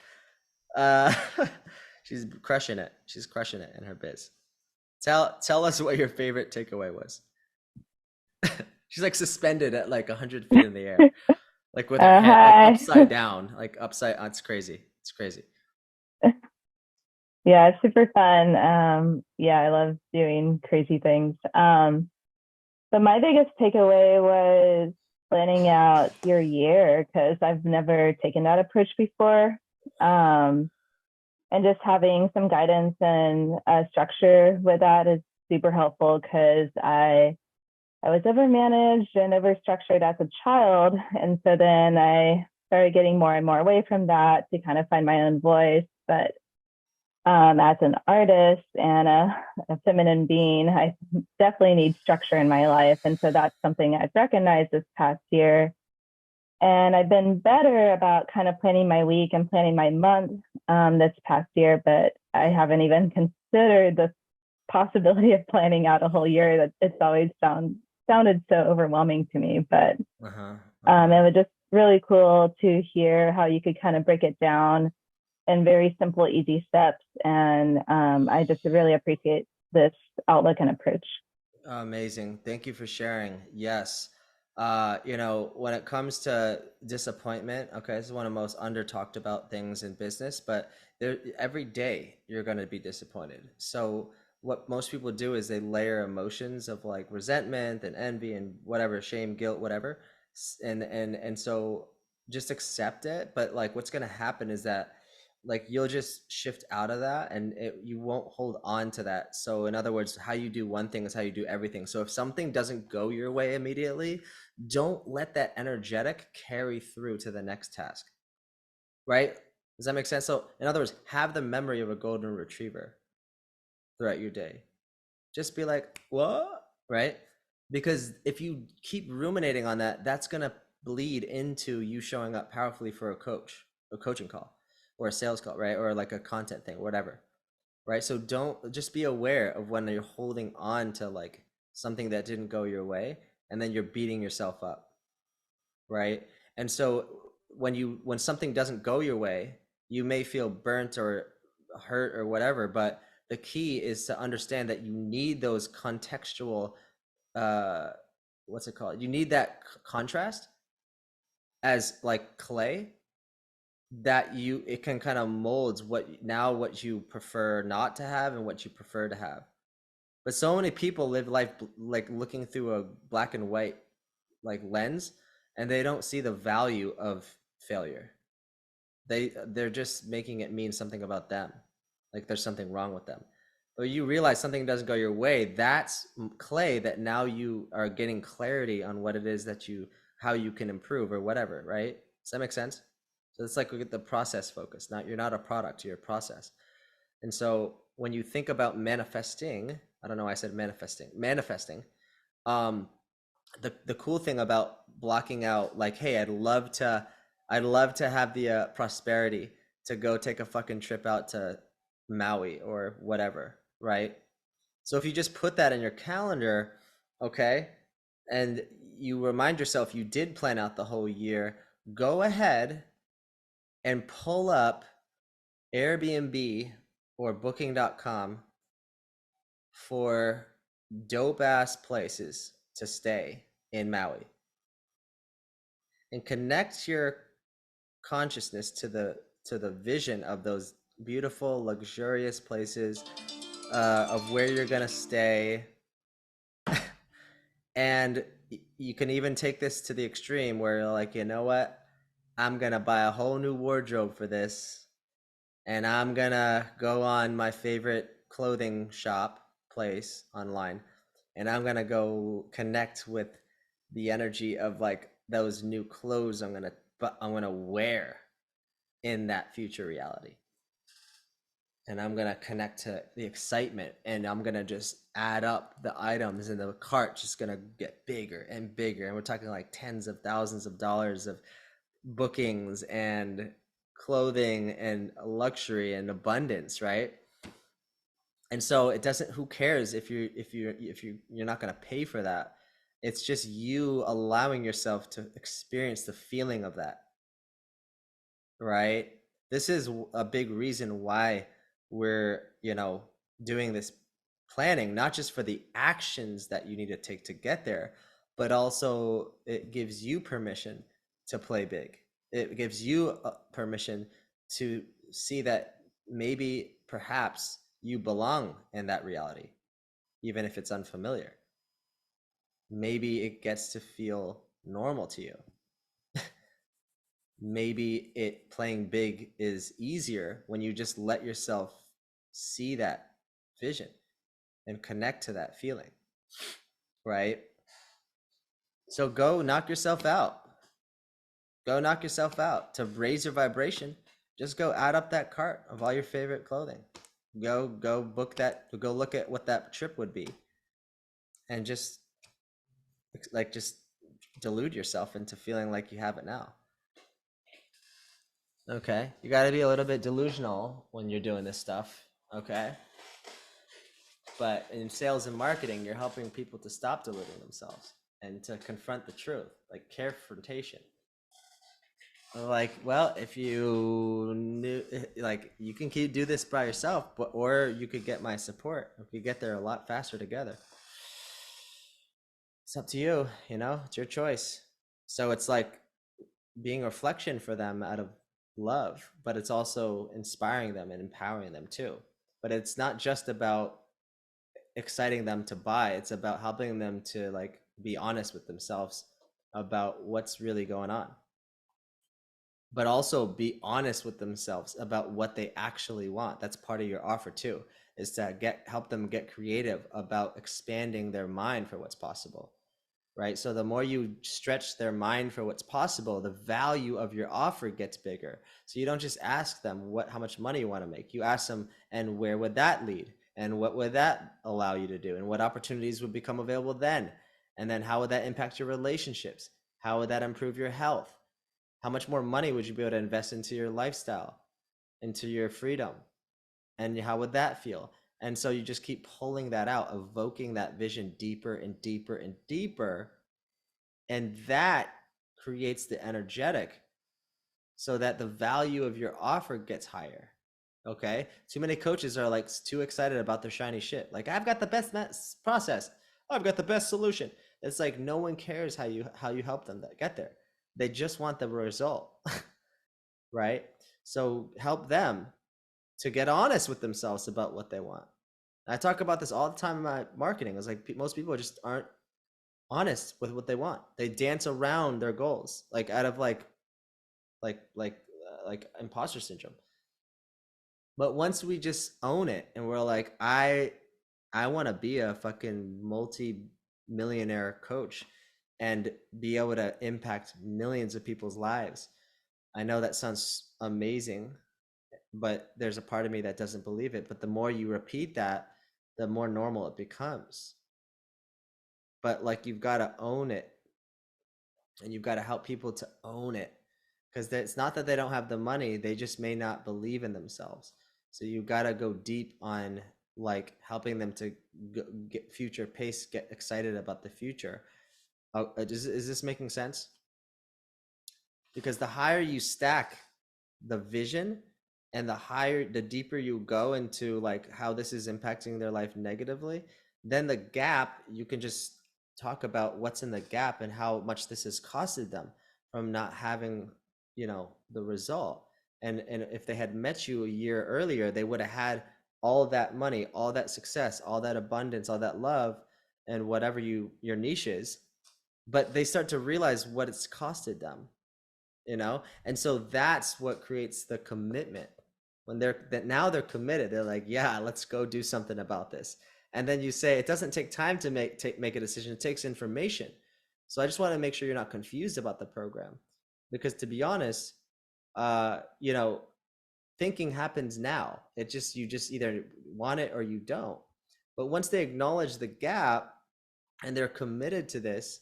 She's crushing it. She's crushing it in her biz. Tell us what your favorite takeaway was. She's like suspended at like 100 feet in the air, like with her head like upside down, like upside. It's crazy. It's crazy. Yeah, it's super fun. Yeah, I love doing crazy things. But my biggest takeaway was planning out your year, because I've never taken that approach before. And just having some guidance and structure with that is super helpful, because I was overmanaged and overstructured as a child. And so then I started getting more and more away from that to kind of find my own voice. But as an artist and a feminine being, I definitely need structure in my life. And so that's something I've recognized this past year. And I've been better about kind of planning my week and planning my month this past year, but I haven't even considered the possibility of planning out a whole year. That it's always sounded so overwhelming to me. But it was just really cool to hear how you could kind of break it down in very simple, easy steps. And I just really appreciate this outlook and approach. Amazing. Thank you for sharing. Yes. You know, when it comes to disappointment, okay, this is one of the most under talked about things in business, but every day you're going to be disappointed. So what most people do is they layer emotions of like resentment and envy and whatever, shame, guilt, whatever. And so just accept it. But like what's going to happen is that like you'll just shift out of that, and you won't hold on to that. So in other words, how you do one thing is how you do everything. So if something doesn't go your way immediately, don't let that energetic carry through to the next task, right? Does that make sense? So in other words, have the memory of a golden retriever throughout your day. Just be like, what? Right? Because if you keep ruminating on that, that's going to bleed into you showing up powerfully for a coaching call or a sales call, right? Or like a content thing, whatever. Right? So don't, just be aware of when you're holding on to like something that didn't go your way, and then you're beating yourself up. Right? And so when something doesn't go your way, you may feel burnt or hurt or whatever, but the key is to understand that you need those contextual what's it called, you need that contrast as like clay, that it can kind of molds what you prefer not to have and what you prefer to have. But so many people live life like looking through a black and white like lens, and they don't see the value of failure. They're just making it mean something about them, like there's something wrong with them. But you realize something doesn't go your way, that's clay that now you are getting clarity on what it is that how you can improve or whatever, right? Does that make sense? So it's like we get the process focus. You're not a product, you're a process. And so when you think about manifesting, I don't know why I said manifesting, the cool thing about blocking out, like, hey, I'd love to have the prosperity to go take a fucking trip out to Maui or whatever, right? So if you just put that in your calendar, okay, and you remind yourself you did plan out the whole year, go ahead and pull up Airbnb or booking.com for dope ass places to stay in Maui, and connect your consciousness to the vision of those beautiful, luxurious places, of where you're gonna stay. And you can even take this to the extreme where you're like, you know what, I'm gonna buy a whole new wardrobe for this, and I'm gonna go on my favorite clothing shop place online, and I'm gonna go connect with the energy of like those new clothes I'm gonna wear in that future reality. And I'm gonna connect to the excitement, and I'm gonna just add up the items, and the cart just gonna get bigger and bigger. And we're talking like tens of thousands of dollars of bookings and clothing and luxury and abundance, right? And so it doesn't, who cares if you're not gonna pay for that? It's just you allowing yourself to experience the feeling of that, right? This is a big reason why we're doing this planning, not just for the actions that you need to take to get there, but also it gives you permission to play big. It gives you permission to see that maybe perhaps you belong in that reality, even if it's unfamiliar. Maybe it gets to feel normal to you. Maybe playing big is easier when you just let yourself see that vision and connect to that feeling, right? So go knock yourself out. Go knock yourself out. To raise your vibration, just go add up that cart of all your favorite clothing. Go book that, go look at what that trip would be, and just delude yourself into feeling like you have it now. Okay, you got to be a little bit delusional when you're doing this stuff, okay? But in sales and marketing, you're helping people to stop deluding themselves and to confront the truth, like confrontation. Like, well, if you knew, like, you can do this by yourself, or you could get my support. We could get there a lot faster together. It's up to you, it's your choice. So it's like being a reflection for them out of love, but it's also inspiring them and empowering them too. But it's not just about exciting them to buy. It's about helping them to like be honest with themselves about what's really going on, but also be honest with themselves about what they actually want. That's part of your offer too, is to help them get creative about expanding their mind for what's possible, right? So the more you stretch their mind for what's possible, the value of your offer gets bigger. So you don't just ask them how much money you want to make. You ask them, and where would that lead? And what would that allow you to do? And what opportunities would become available then? And then how would that impact your relationships? How would that improve your health? How much more money would you be able to invest into your lifestyle, into your freedom? And how would that feel? And so you just keep pulling that out, evoking that vision deeper and deeper and deeper. And that creates the energetic so that the value of your offer gets higher. Okay? Too many coaches are like too excited about their shiny shit. Like, I've got the best process. I've got the best solution. It's like no one cares how you help them get there. They just want the result. Right? So help them to get honest with themselves about what they want. I talk about this all the time in my marketing. It's like most people just aren't honest with what they want. They dance around their goals, like out of like imposter syndrome. But once we just own it and we're like, I want to be a fucking multi-millionaire coach and be able to impact millions of people's lives. I know that sounds amazing, but there's a part of me that doesn't believe it. But the more you repeat that, the more normal it becomes. But like, you've got to own it, and you've got to help people to own it, because it's not that they don't have the money, they just may not believe in themselves. So you've got to go deep on like helping them to get future pace, get excited about the future. Is this making sense? Because the higher you stack the vision, and the deeper you go into like how this is impacting their life negatively, then the gap, you can just talk about what's in the gap and how much this has costed them from not having, the result. And if they had met you a year earlier, they would have had all that money, all that success, all that abundance, all that love, and whatever your niche is. But they start to realize what it's costed them, and so that's what creates the commitment. When now they're committed, they're like, yeah, let's go do something about this. And then you say, it doesn't take time to make a decision, it takes information. So I just want to make sure you're not confused about the program, because to be honest, thinking happens now. You just either want it or you don't. But once they acknowledge the gap and they're committed to this,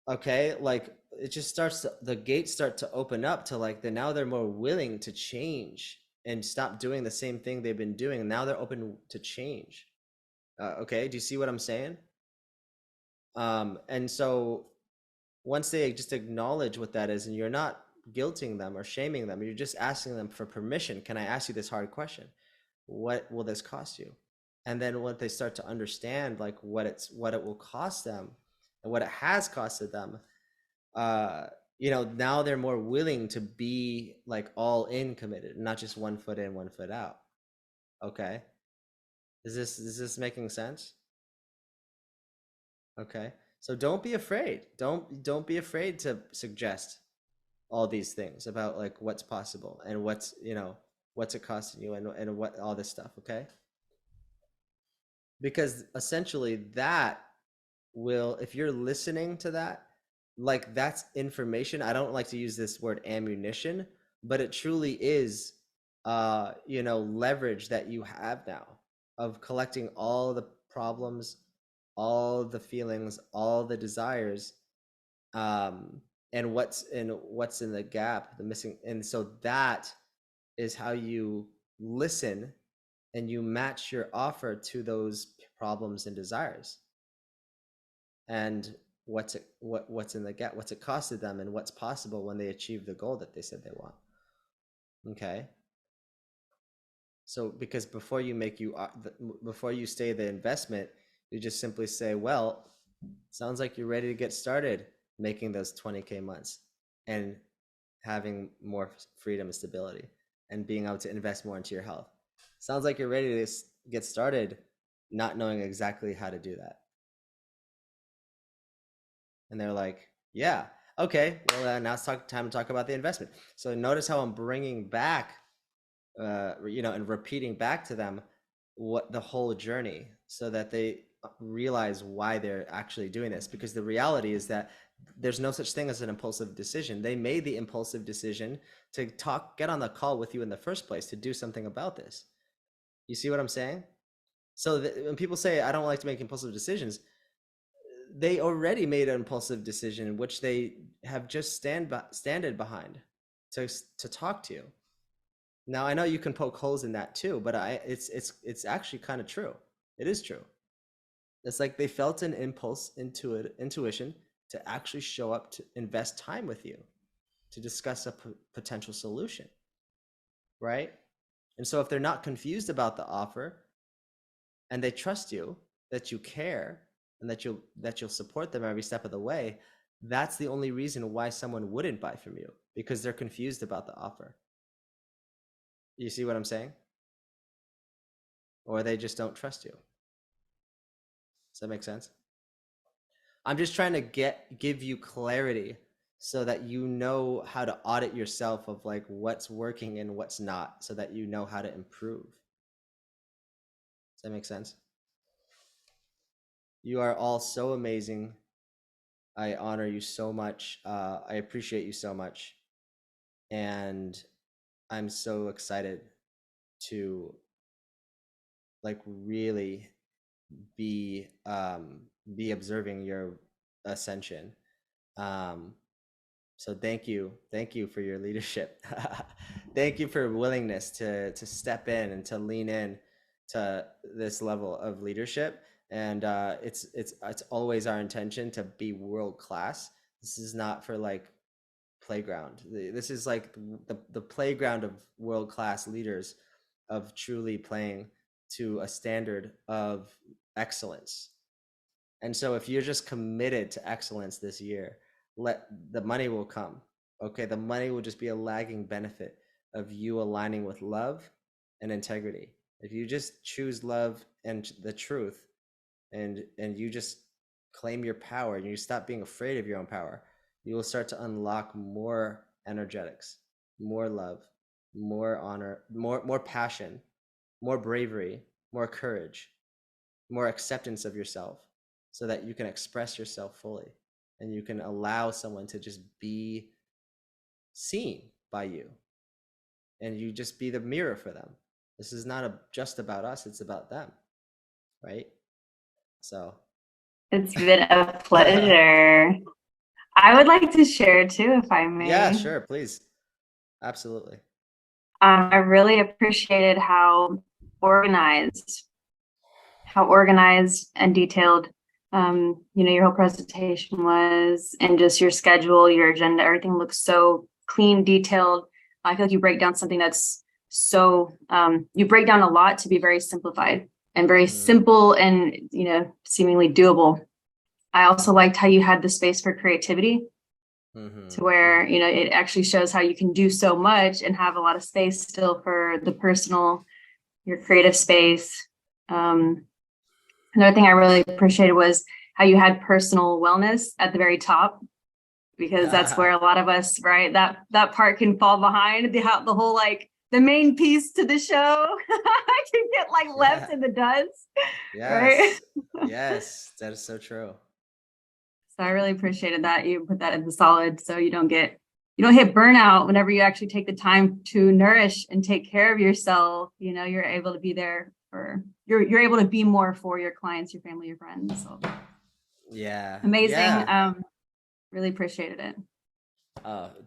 okay, like it just the gates start to open up to like now they're more willing to change and stop doing the same thing they've been doing. And now they're open to change. Okay, do you see what I'm saying? And so once they just acknowledge what that is, and you're not guilting them or shaming them, you're just asking them for permission. Can I ask you this hard question? What will this cost you? And then when they start to understand like what it will cost them and what it has costed them, now they're more willing to be like all in committed, not just 1 foot in, 1 foot out. Okay. Is this making sense? Okay. So don't be afraid. Don't be afraid to suggest all these things about like what's possible and what's it costing you and what all this stuff. Okay. Because essentially that will, if you're listening to that, like that's information. I don't like to use this word ammunition, but it truly is leverage that you have now of collecting all the problems, all the feelings, all the desires, and what's in the gap, the missing. And so that is how you listen and you match your offer to those problems and desires, and what's in the gap, what's it costed them, and what's possible when they achieve the goal that they said they want. Okay. So because before you say the investment, you just simply say, well, sounds like you're ready to get started making those 20K months and having more freedom and stability and being able to invest more into your health. Sounds like you're ready to get started not knowing exactly how to do that. And they're like, yeah, okay, well, now it's time to talk about the investment. So notice how I'm bringing back, and repeating back to them what the whole journey, so that they realize why they're actually doing this. Because the reality is that there's no such thing as an impulsive decision. They made the impulsive decision to get on the call with you in the first place, to do something about this. You see what I'm saying? So when people say, I don't like to make impulsive decisions, they already made an impulsive decision, which they have just standed behind to talk to you. Now, I know you can poke holes in that too, but it's actually kind of true. It is true. It's like they felt an intuition to actually show up, to invest time with you, to discuss a potential solution, right? And so if they're not confused about the offer, and they trust you, that you care, and that you'll support them every step of the way, that's the only reason why someone wouldn't buy from you, because they're confused about the offer. You see what I'm saying? Or they just don't trust you. Does that make sense? I'm just trying to give you clarity, so that you know how to audit yourself of like what's working and what's not, so that you know how to improve. Does that make sense? You are all so amazing. I honor you so much. I appreciate you so much. And I'm so excited to like really be observing your ascension. So thank you for your leadership. Thank you for willingness to step in and to lean in to this level of leadership. And it's always our intention to be world class. This is not for like playground. This is like the playground of world class leaders, of truly playing to a standard of excellence. And so if you're just committed to excellence this year, the money will come. Okay, the money will just be a lagging benefit of you aligning with love and integrity. If you just choose love and the truth, and you just claim your power, and you stop being afraid of your own power, you will start to unlock more energetics, more love, more honor, more passion, more bravery, more courage, more acceptance of yourself, so that you can express yourself fully, and you can allow someone to just be seen by you, and you just be the mirror for them. This is not just about us, it's about them, right? So it's been a pleasure. I would like to share too, if I may. Yeah, sure, please. Absolutely. I really appreciated how organized and detailed your whole presentation was, and just your schedule, your agenda, everything looks so clean, detailed. I feel like you break down something that's so you break down a lot to be very simplified and very simple, and seemingly doable. I also liked how you had the space for creativity, to where it actually shows how you can do so much and have a lot of space still for the personal, your creative space. Another thing I really appreciated was how you had personal wellness at the very top, because that's where a lot of us, right, that part can fall behind. The whole like the main piece to the show can get like left in the dust. Yes. Right? Yes, that is so true. So I really appreciated that you put that in the solid, so you don't hit burnout whenever you actually take the time to nourish and take care of yourself. You're able to be there for you're able to be more for your clients, your family, your friends. So yeah, amazing. Yeah. Really appreciated it.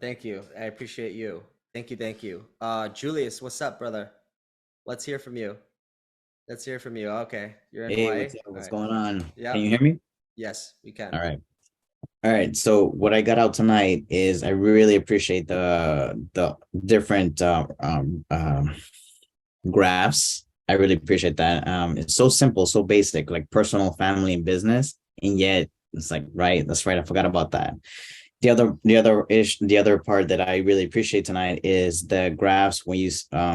Thank you. I appreciate you. Thank you. Julius, what's up, brother? Let's hear from you. Okay, you're in Hawaii. What's going on? Yeah. Can you hear me? Yes, we can. All right. So what I got out tonight is I really appreciate the different graphs. I really appreciate that. It's so simple, so basic, like personal, family, and business, and yet it's like, right, that's right, I forgot about that. The other part that I really appreciate tonight is the graphs when you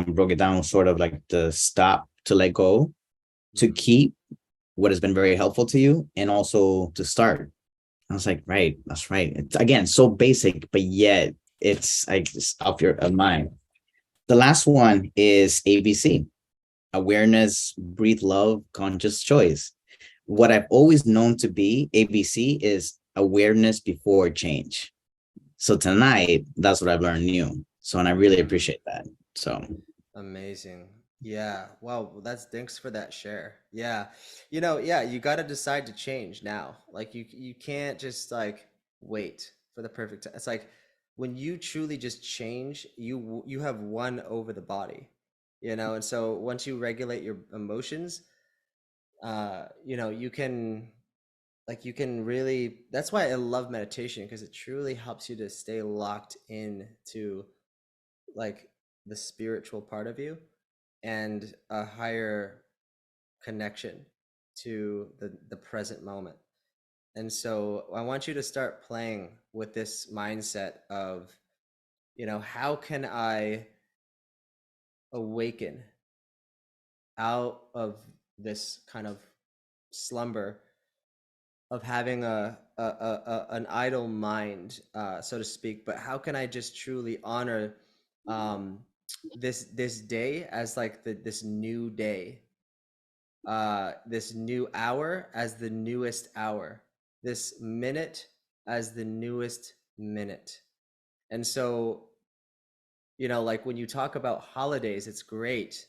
broke it down, sort of like the stop to let go. to keep what has been very helpful to you and also to start. I was like, right, that's right. It's again so basic, but yet it's like just off your mind. The last one is ABC: awareness, breathe, love, conscious choice. What I've always known to be ABC is awareness before change. So tonight, that's what I've learned new. So, and I really appreciate that. So Amazing. Yeah. Wow. That's thanks for that share. Yeah. Yeah, you got to decide to change now. Like you can't just like wait for the perfect time. It's like when you truly just change, you have won over the body. And so once you regulate your emotions, you can really, that's why I love meditation, because it truly helps you to stay locked in to like the spiritual part of you and a higher connection to the present moment. And so I want you to start playing with this mindset of, how can I awaken out of this kind of slumber of having an idle mind, so to speak, but how can I just truly honor um, this day as like this new day, this new hour as the newest hour, this minute as the newest minute. And so, like when you talk about holidays, it's great,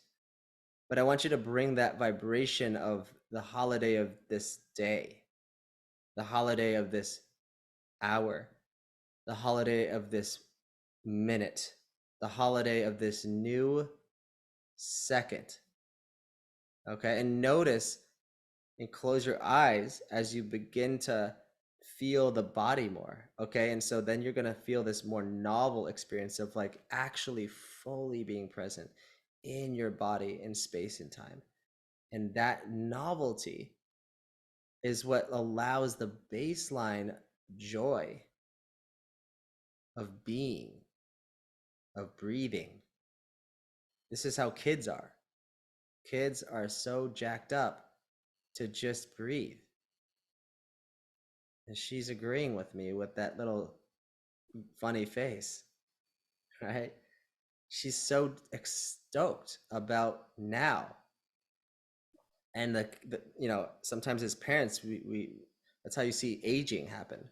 but I want you to bring that vibration of the holiday of this day, the holiday of this hour, the holiday of this minute, the holiday of this new second. Okay. And notice and close your eyes as you begin to feel the body more. Okay. And so then you're going to feel this more novel experience of like actually fully being present in your body in space and time. And that novelty is what allows the baseline joy of being, of breathing. This is how kids are. Kids are so jacked up to just breathe. And she's agreeing with me with that little funny face, right? She's so stoked about now. And sometimes as parents, we that's how you see aging happen.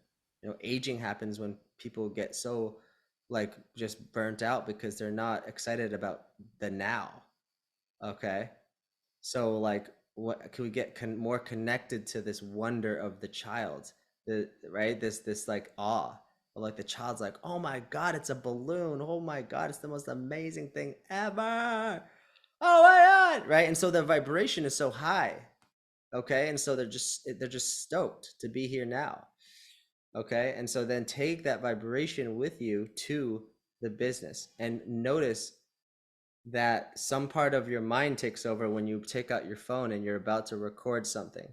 Aging happens when people get so like just burnt out because they're not excited about the now. Okay. So like, what can we get more connected to this wonder of the child, right? This like awe, like the child's like, oh my God, it's a balloon. Oh my God, it's the most amazing thing ever. Oh my God, right? And so the vibration is so high, okay? And so they're just stoked to be here now, okay? And so then take that vibration with you to the business and notice that some part of your mind takes over when you take out your phone and you're about to record something,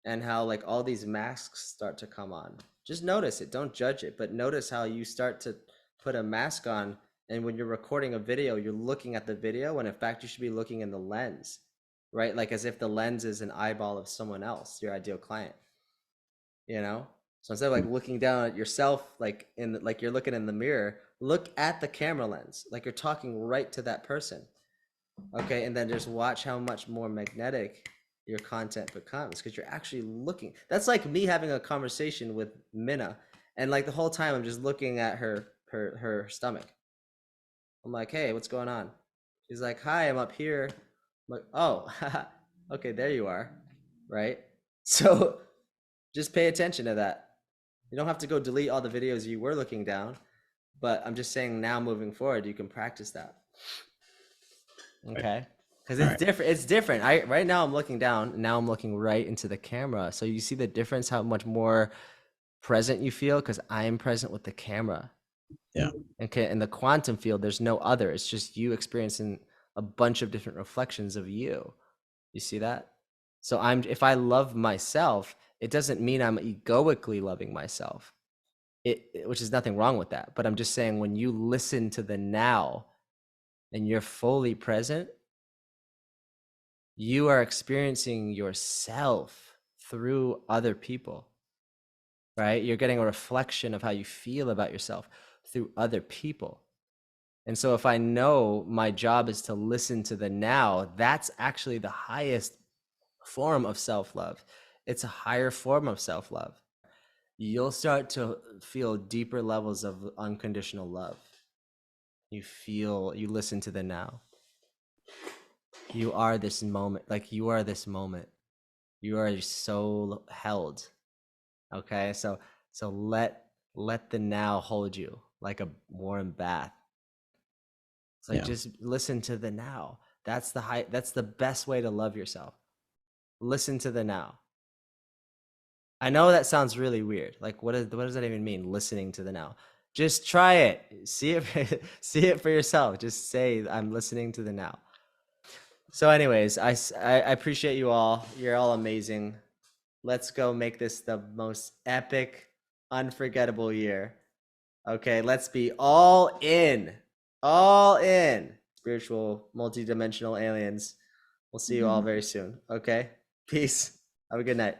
and how like all these masks start to come on. Just notice it, don't judge it, but notice how you start to put a mask on, and when you're recording a video, you're looking at the video when in fact you should be looking in the lens, right? Like as if the lens is an eyeball of someone else, your ideal client, so instead of like looking down at yourself, like like you're looking in the mirror, look at the camera lens, like you're talking right to that person. Okay. And then just watch how much more magnetic your content becomes, because you're actually looking. That's like me having a conversation with Minna, and like the whole time I'm just looking at her stomach. I'm like, hey, what's going on? She's like, hi, I'm up here. I'm like, oh, okay, there you are. Right. So just pay attention to that. You don't have to go delete all the videos you were looking down, but I'm just saying now moving forward, you can practice that. Okay. Because it's different. It's different. Right now I'm looking down. Now I'm looking right into the camera. So you see the difference, how much more present you feel, because I am present with the camera. yeah. Okay. In the quantum field, there's no other. It's just you experiencing a bunch of different reflections of you. You see that? So if I love myself, it doesn't mean I'm egoically loving myself. Which is nothing wrong with that. But I'm just saying, when you listen to the now and you're fully present, You are experiencing yourself through other people, right? You're getting a reflection of how you feel about yourself through other people. And so if I know my job is to listen to the now, that's actually the highest form of self-love. It's a higher form of self-love. You'll start to feel deeper levels of unconditional love. You listen to the now. You are this moment, like you are this moment. You are so held. Okay? So let the now hold you like a warm bath. It's like, just listen to the now. That's the best way to love yourself. Listen to the now. I know that sounds really weird. Like, what does that even mean? Listening to the now. Just try it. See it for yourself. Just say, I'm listening to the now. So anyways, I appreciate you all. You're all amazing. Let's go make this the most epic, unforgettable year. Okay, let's be all in. All in. Spiritual, multidimensional aliens. We'll see you all very soon. Okay? Peace. Have a good night.